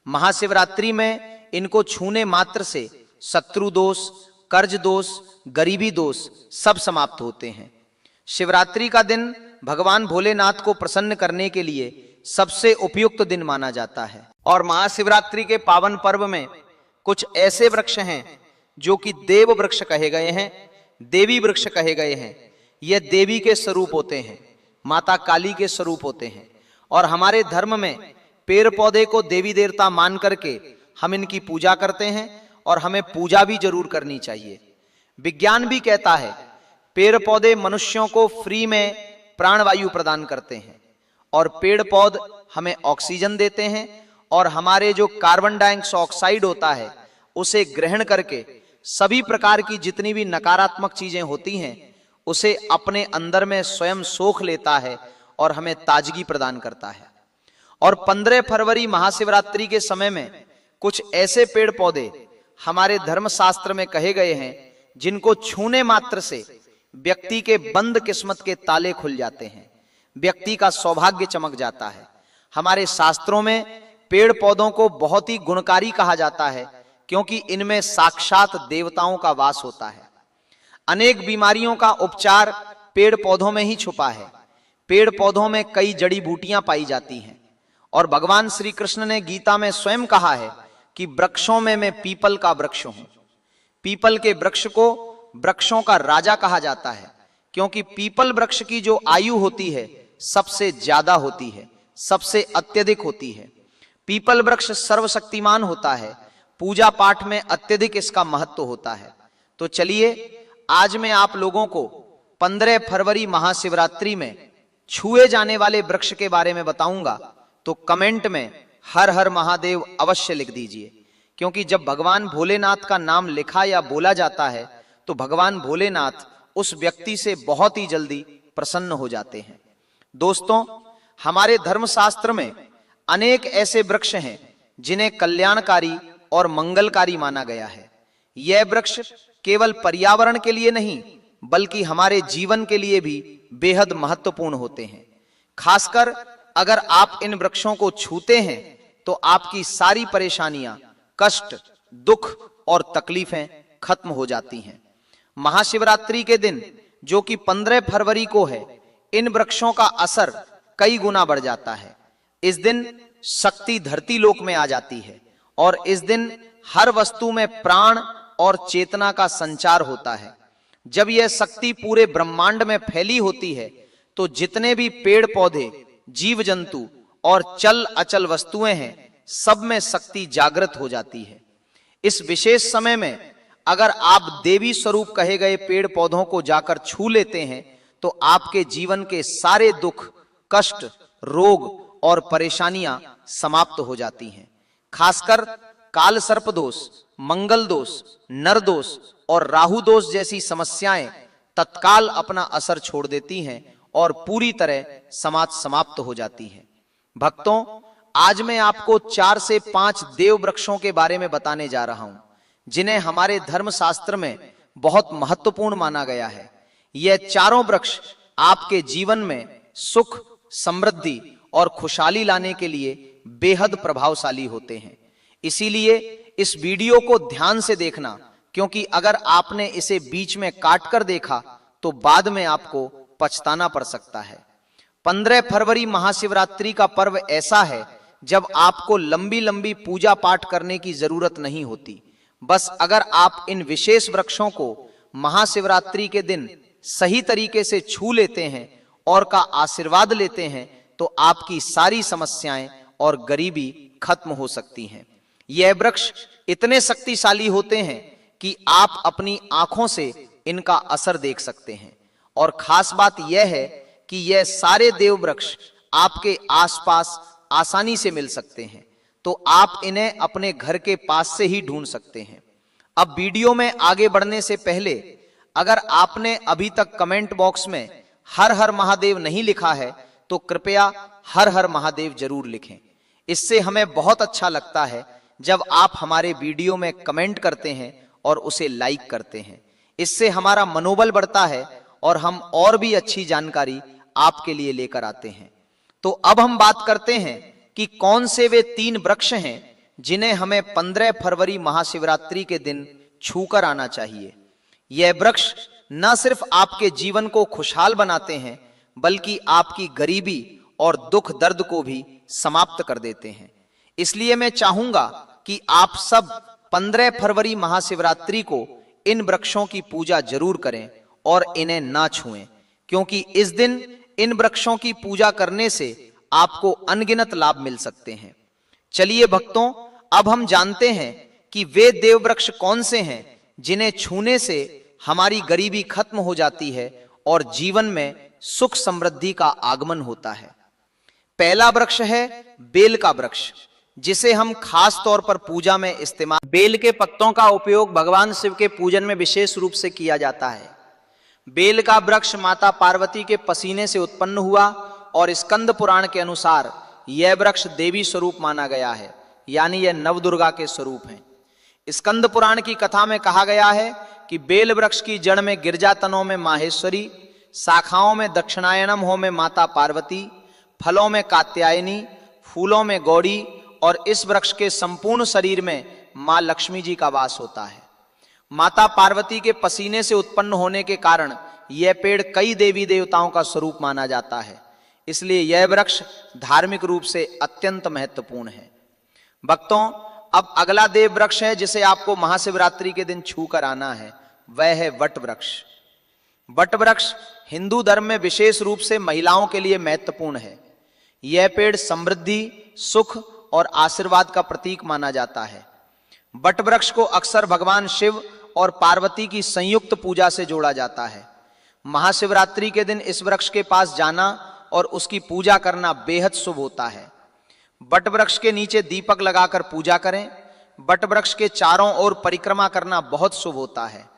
[SPEAKER 1] महाशिवरात्रि में इनको छूने मात्र से शत्रु दोष, कर्ज दोष, गरीबी दोष सब समाप्त होते हैं। शिवरात्रि का दिन भगवान भोलेनाथ को प्रसन्न करने के लिए सबसे उपयुक्त दिन माना जाता है और महाशिवरात्रि के पावन पर्व में कुछ ऐसे वृक्ष हैं जो कि देव वृक्ष कहे गए हैं, देवी वृक्ष कहे गए हैं। ये देवी के स्वरूप होते हैं, माता काली के स्वरूप होते हैं और हमारे धर्म में पेड़ पौधे को देवी देवता मान करके हम इनकी पूजा करते हैं और हमें पूजा भी जरूर करनी चाहिए। विज्ञान भी कहता है पेड़ पौधे मनुष्यों को फ्री में प्राणवायु प्रदान करते हैं और पेड़ पौधे हमें ऑक्सीजन देते हैं और हमारे जो कार्बन डाइऑक्साइड होता है उसे ग्रहण करके सभी प्रकार की जितनी भी नकारात्मक चीजें होती हैं उसे अपने अंदर में स्वयं सोख लेता है और हमें ताजगी प्रदान करता है। और 15 फरवरी महाशिवरात्रि के समय में कुछ ऐसे पेड़ पौधे हमारे धर्मशास्त्र में कहे गए हैं जिनको छूने मात्र से व्यक्ति के बंद किस्मत के ताले खुल जाते हैं, व्यक्ति का सौभाग्य चमक जाता है। हमारे शास्त्रों में पेड़ पौधों को बहुत ही गुणकारी कहा जाता है क्योंकि इनमें साक्षात देवताओं का वास होता है। अनेक बीमारियों का उपचार पेड़ पौधों में ही छुपा है। पेड़ पौधों में कई जड़ी बूटियां पाई जाती हैं और भगवान श्री कृष्ण ने गीता में स्वयं कहा है कि वृक्षों में मैं पीपल का वृक्ष हूं। पीपल के वृक्ष को वृक्षों का राजा कहा जाता है क्योंकि पीपल वृक्ष की जो आयु होती है सबसे ज्यादा होती है, सबसे अत्यधिक होती है। पीपल वृक्ष सर्वशक्तिमान होता है, पूजा पाठ में अत्यधिक इसका महत्व होता है। तो चलिए आज मैं आप लोगों को 15 फरवरी महाशिवरात्रि में छुए जाने वाले वृक्ष के बारे में बताऊंगा, तो कमेंट में हर हर महादेव अवश्य लिख दीजिए क्योंकि जब भगवान भोलेनाथ का नाम लिखा या बोला जाता है तो भगवान भोलेनाथ उस व्यक्ति से बहुत ही जल्दी प्रसन्न हो जाते हैं। दोस्तों, हमारे धर्मशास्त्र में अनेक ऐसे वृक्ष हैं जिन्हें कल्याणकारी और मंगलकारी माना गया है। यह वृक्ष केवल पर्यावरण के लिए नहीं बल्कि हमारे जीवन के लिए भी बेहद महत्वपूर्ण होते हैं। खासकर अगर आप इन वृक्षों को छूते हैं तो आपकी सारी परेशानियां, कष्ट, दुख और तकलीफें खत्म हो जाती हैं। महाशिवरात्रि के दिन जो कि 15 फरवरी को है, इन वृक्षों का असर कई गुना बढ़ जाता है। इस दिन शक्ति धरती लोक में आ जाती है और इस दिन हर वस्तु में प्राण और चेतना का संचार होता है। जब यह शक्ति पूरे ब्रह्मांड में फैली होती है तो जितने भी पेड़ पौधे, जीव जंतु और चल अचल वस्तुएं हैं, सब में शक्ति जागृत हो जाती है। इस विशेष समय में अगर आप देवी स्वरूप कहे गए पेड़ पौधों को जाकर छू लेते हैं तो आपके जीवन के सारे दुख, कष्ट, रोग और परेशानियां समाप्त हो जाती हैं। खासकर काल सर्प दोष, मंगल दोष, नर दोष और राहु दोष जैसी समस्याएं तत्काल अपना असर छोड़ देती हैं और पूरी तरह समाप्त हो जाती है। भक्तों, आज मैं आपको 4 से 5 देव वृक्षों के बारे में बताने जा रहा हूं जिन्हें हमारे धर्म शास्त्र में बहुत महत्वपूर्ण माना गया है। यह चारों वृक्ष आपके जीवन में सुख, समृद्धि और खुशहाली लाने के लिए बेहद प्रभावशाली होते हैं। इसीलिए इस वीडियो को ध्यान से देखना क्योंकि अगर आपने इसे बीच में काट कर देखा तो बाद में आपको पछताना पड़ सकता है। 15 फरवरी महाशिवरात्रि का पर्व ऐसा है जब आपको लंबी लंबी पूजा पाठ करने की जरूरत नहीं होती। बस अगर आप इन विशेष वृक्षों को महाशिवरात्रि के दिन सही तरीके से छू लेते हैं और का आशीर्वाद लेते हैं तो आपकी सारी समस्याएं और गरीबी खत्म हो सकती हैं। यह वृक्ष इतने शक्तिशाली होते हैं कि आप अपनी आंखों से इनका असर देख सकते हैं और खास बात यह है कि यह सारे देव वृक्ष आपके आसपास आसानी से मिल सकते हैं, तो आप इन्हें अपने घर के पास से ही ढूंढ सकते हैं। अब वीडियो में आगे बढ़ने से पहले अगर आपने अभी तक कमेंट बॉक्स में हर हर महादेव नहीं लिखा है तो कृपया हर हर महादेव जरूर लिखें। इससे हमें बहुत अच्छा लगता है जब आप हमारे वीडियो में कमेंट करते हैं और उसे लाइक करते हैं। इससे हमारा मनोबल बढ़ता है और हम और भी अच्छी जानकारी आपके लिए लेकर आते हैं। तो अब हम बात करते हैं कि कौन से वे 3 वृक्ष हैं जिन्हें हमें 15 फरवरी महाशिवरात्रि के दिन छूकर आना चाहिए। यह वृक्ष न सिर्फ आपके जीवन को खुशहाल बनाते हैं बल्कि आपकी गरीबी और दुख दर्द को भी समाप्त कर देते हैं। इसलिए मैं चाहूंगा कि आप सब 15 फरवरी महाशिवरात्रि को इन वृक्षों की पूजा जरूर करें और इन्हें ना छुएं, क्योंकि इस दिन इन वृक्षों की पूजा करने से आपको अनगिनत लाभ मिल सकते हैं। चलिए भक्तों, अब हम जानते हैं कि वे देव वृक्ष कौन से हैं जिन्हें छूने से हमारी गरीबी खत्म हो जाती है और जीवन में सुख समृद्धि का आगमन होता है। पहला वृक्ष है बेल का वृक्ष, जिसे हम खास तौर पर पूजा में इस्तेमाल। बेल के पत्तों का उपयोग भगवान शिव के पूजन में विशेष रूप से किया जाता है। बेल का वृक्ष माता पार्वती के पसीने से उत्पन्न हुआ और स्कंद पुराण के अनुसार यह वृक्ष देवी स्वरूप माना गया है, यानी यह नवदुर्गा के स्वरूप हैं। स्कंद पुराण की कथा में कहा गया है कि बेल वृक्ष की जड़ में गिरजातनों में माहेश्वरी, शाखाओं में दक्षिणायनम में माता पार्वती, फलों में कात्यायनी, फूलों में गौड़ी और इस वृक्ष के संपूर्ण शरीर में मां लक्ष्मी जी का वास होता है। माता पार्वती के पसीने से उत्पन्न होने के कारण यह पेड़ कई देवी देवताओं का स्वरूप माना जाता है, इसलिए यह वृक्ष धार्मिक रूप से अत्यंत महत्वपूर्ण है। भक्तों, अब अगला देव वृक्ष है जिसे आपको महाशिवरात्रि के दिन छू कर आना है, वह है वट वृक्ष। वट वृक्ष हिंदू धर्म में विशेष रूप से महिलाओं के लिए महत्वपूर्ण है। यह पेड़ समृद्धि, सुख और आशीर्वाद का प्रतीक माना जाता है। वट वृक्ष को अक्सर भगवान शिव और पार्वती की संयुक्त पूजा से जोड़ा जाता है। महाशिवरात्रि के दिन इस वृक्ष के पास जाना और उसकी पूजा करना बेहद शुभ होता है। वट वृक्ष के नीचे दीपक लगाकर पूजा करें। वट वृक्ष के चारों ओर परिक्रमा करना बहुत शुभ होता है।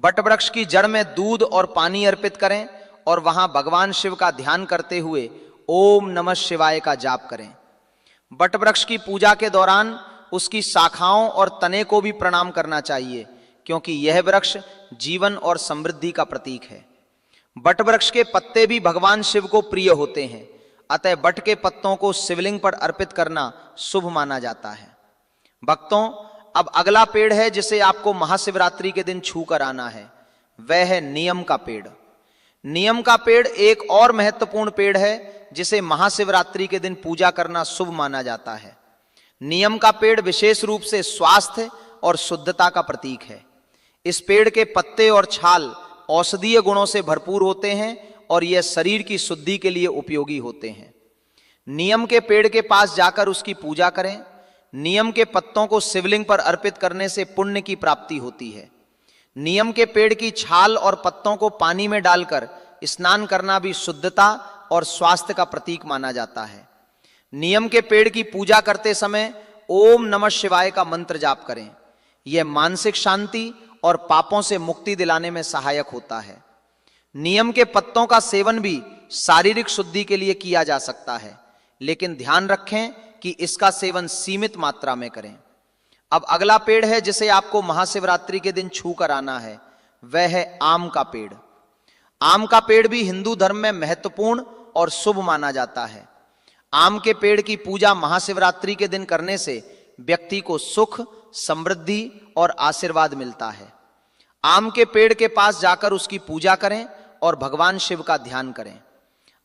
[SPEAKER 1] वट वृक्ष की जड़ में दूध और पानी अर्पित करें और वहां भगवान शिव का ध्यान करते हुए ओम नमः शिवाय का जाप करें। वट वृक्ष की पूजा के दौरान उसकी शाखाओं और तने को भी प्रणाम करना चाहिए, क्योंकि यह वृक्ष जीवन और समृद्धि का प्रतीक है। वट वृक्ष के पत्ते भी भगवान शिव को प्रिय होते हैं, अतः वट के पत्तों को शिवलिंग पर अर्पित करना शुभ माना जाता है। भक्तों, अब अगला पेड़ है जिसे आपको महाशिवरात्रि के दिन छू कर आना है, वह है नियम का पेड़। नियम का पेड़ एक और महत्वपूर्ण पेड़ है जिसे महाशिवरात्रि के दिन पूजा करना शुभ माना जाता है। नियम का पेड़ विशेष रूप से स्वास्थ्य और शुद्धता का प्रतीक है। इस पेड़ के पत्ते और छाल औषधीय गुणों से भरपूर होते हैं और यह शरीर की शुद्धि के लिए उपयोगी होते हैं। नियम के पेड़ के पास जाकर उसकी पूजा करें। नियम के पत्तों को शिवलिंग पर अर्पित करने से पुण्य की प्राप्ति होती है। नियम के पेड़ की छाल और पत्तों को पानी में डालकर स्नान करना भी शुद्धता और स्वास्थ्य का प्रतीक माना जाता है। नियम के पेड़ की पूजा करते समय ओम नमः शिवाय का मंत्र जाप करें। यह मानसिक शांति और पापों से मुक्ति दिलाने में सहायक होता है। नियम के पत्तों का सेवन भी शारीरिक शुद्धि के लिए किया जा सकता है, लेकिन ध्यान रखें कि इसका सेवन सीमित मात्रा में करें। अब अगला पेड़ है जिसे आपको महाशिवरात्रि के दिन छू कर आना है, वह है आम का पेड़। आम का पेड़ भी हिंदू धर्म में महत्वपूर्ण और शुभ माना जाता है। आम के पेड़ की पूजा महाशिवरात्रि के दिन करने से व्यक्ति को सुख, समृद्धि और आशीर्वाद मिलता है। आम के पेड़ के पास जाकर उसकी पूजा करें और भगवान शिव का ध्यान करें।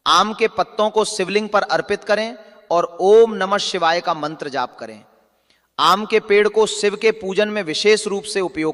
[SPEAKER 1] आम के पत्तों को शिवलिंग पर अर्पित करें और ओम नमः शिवाय का मंत्र जाप करें। आम के पेड़ को शिव के पूजन में विशेष रूप से उपयोग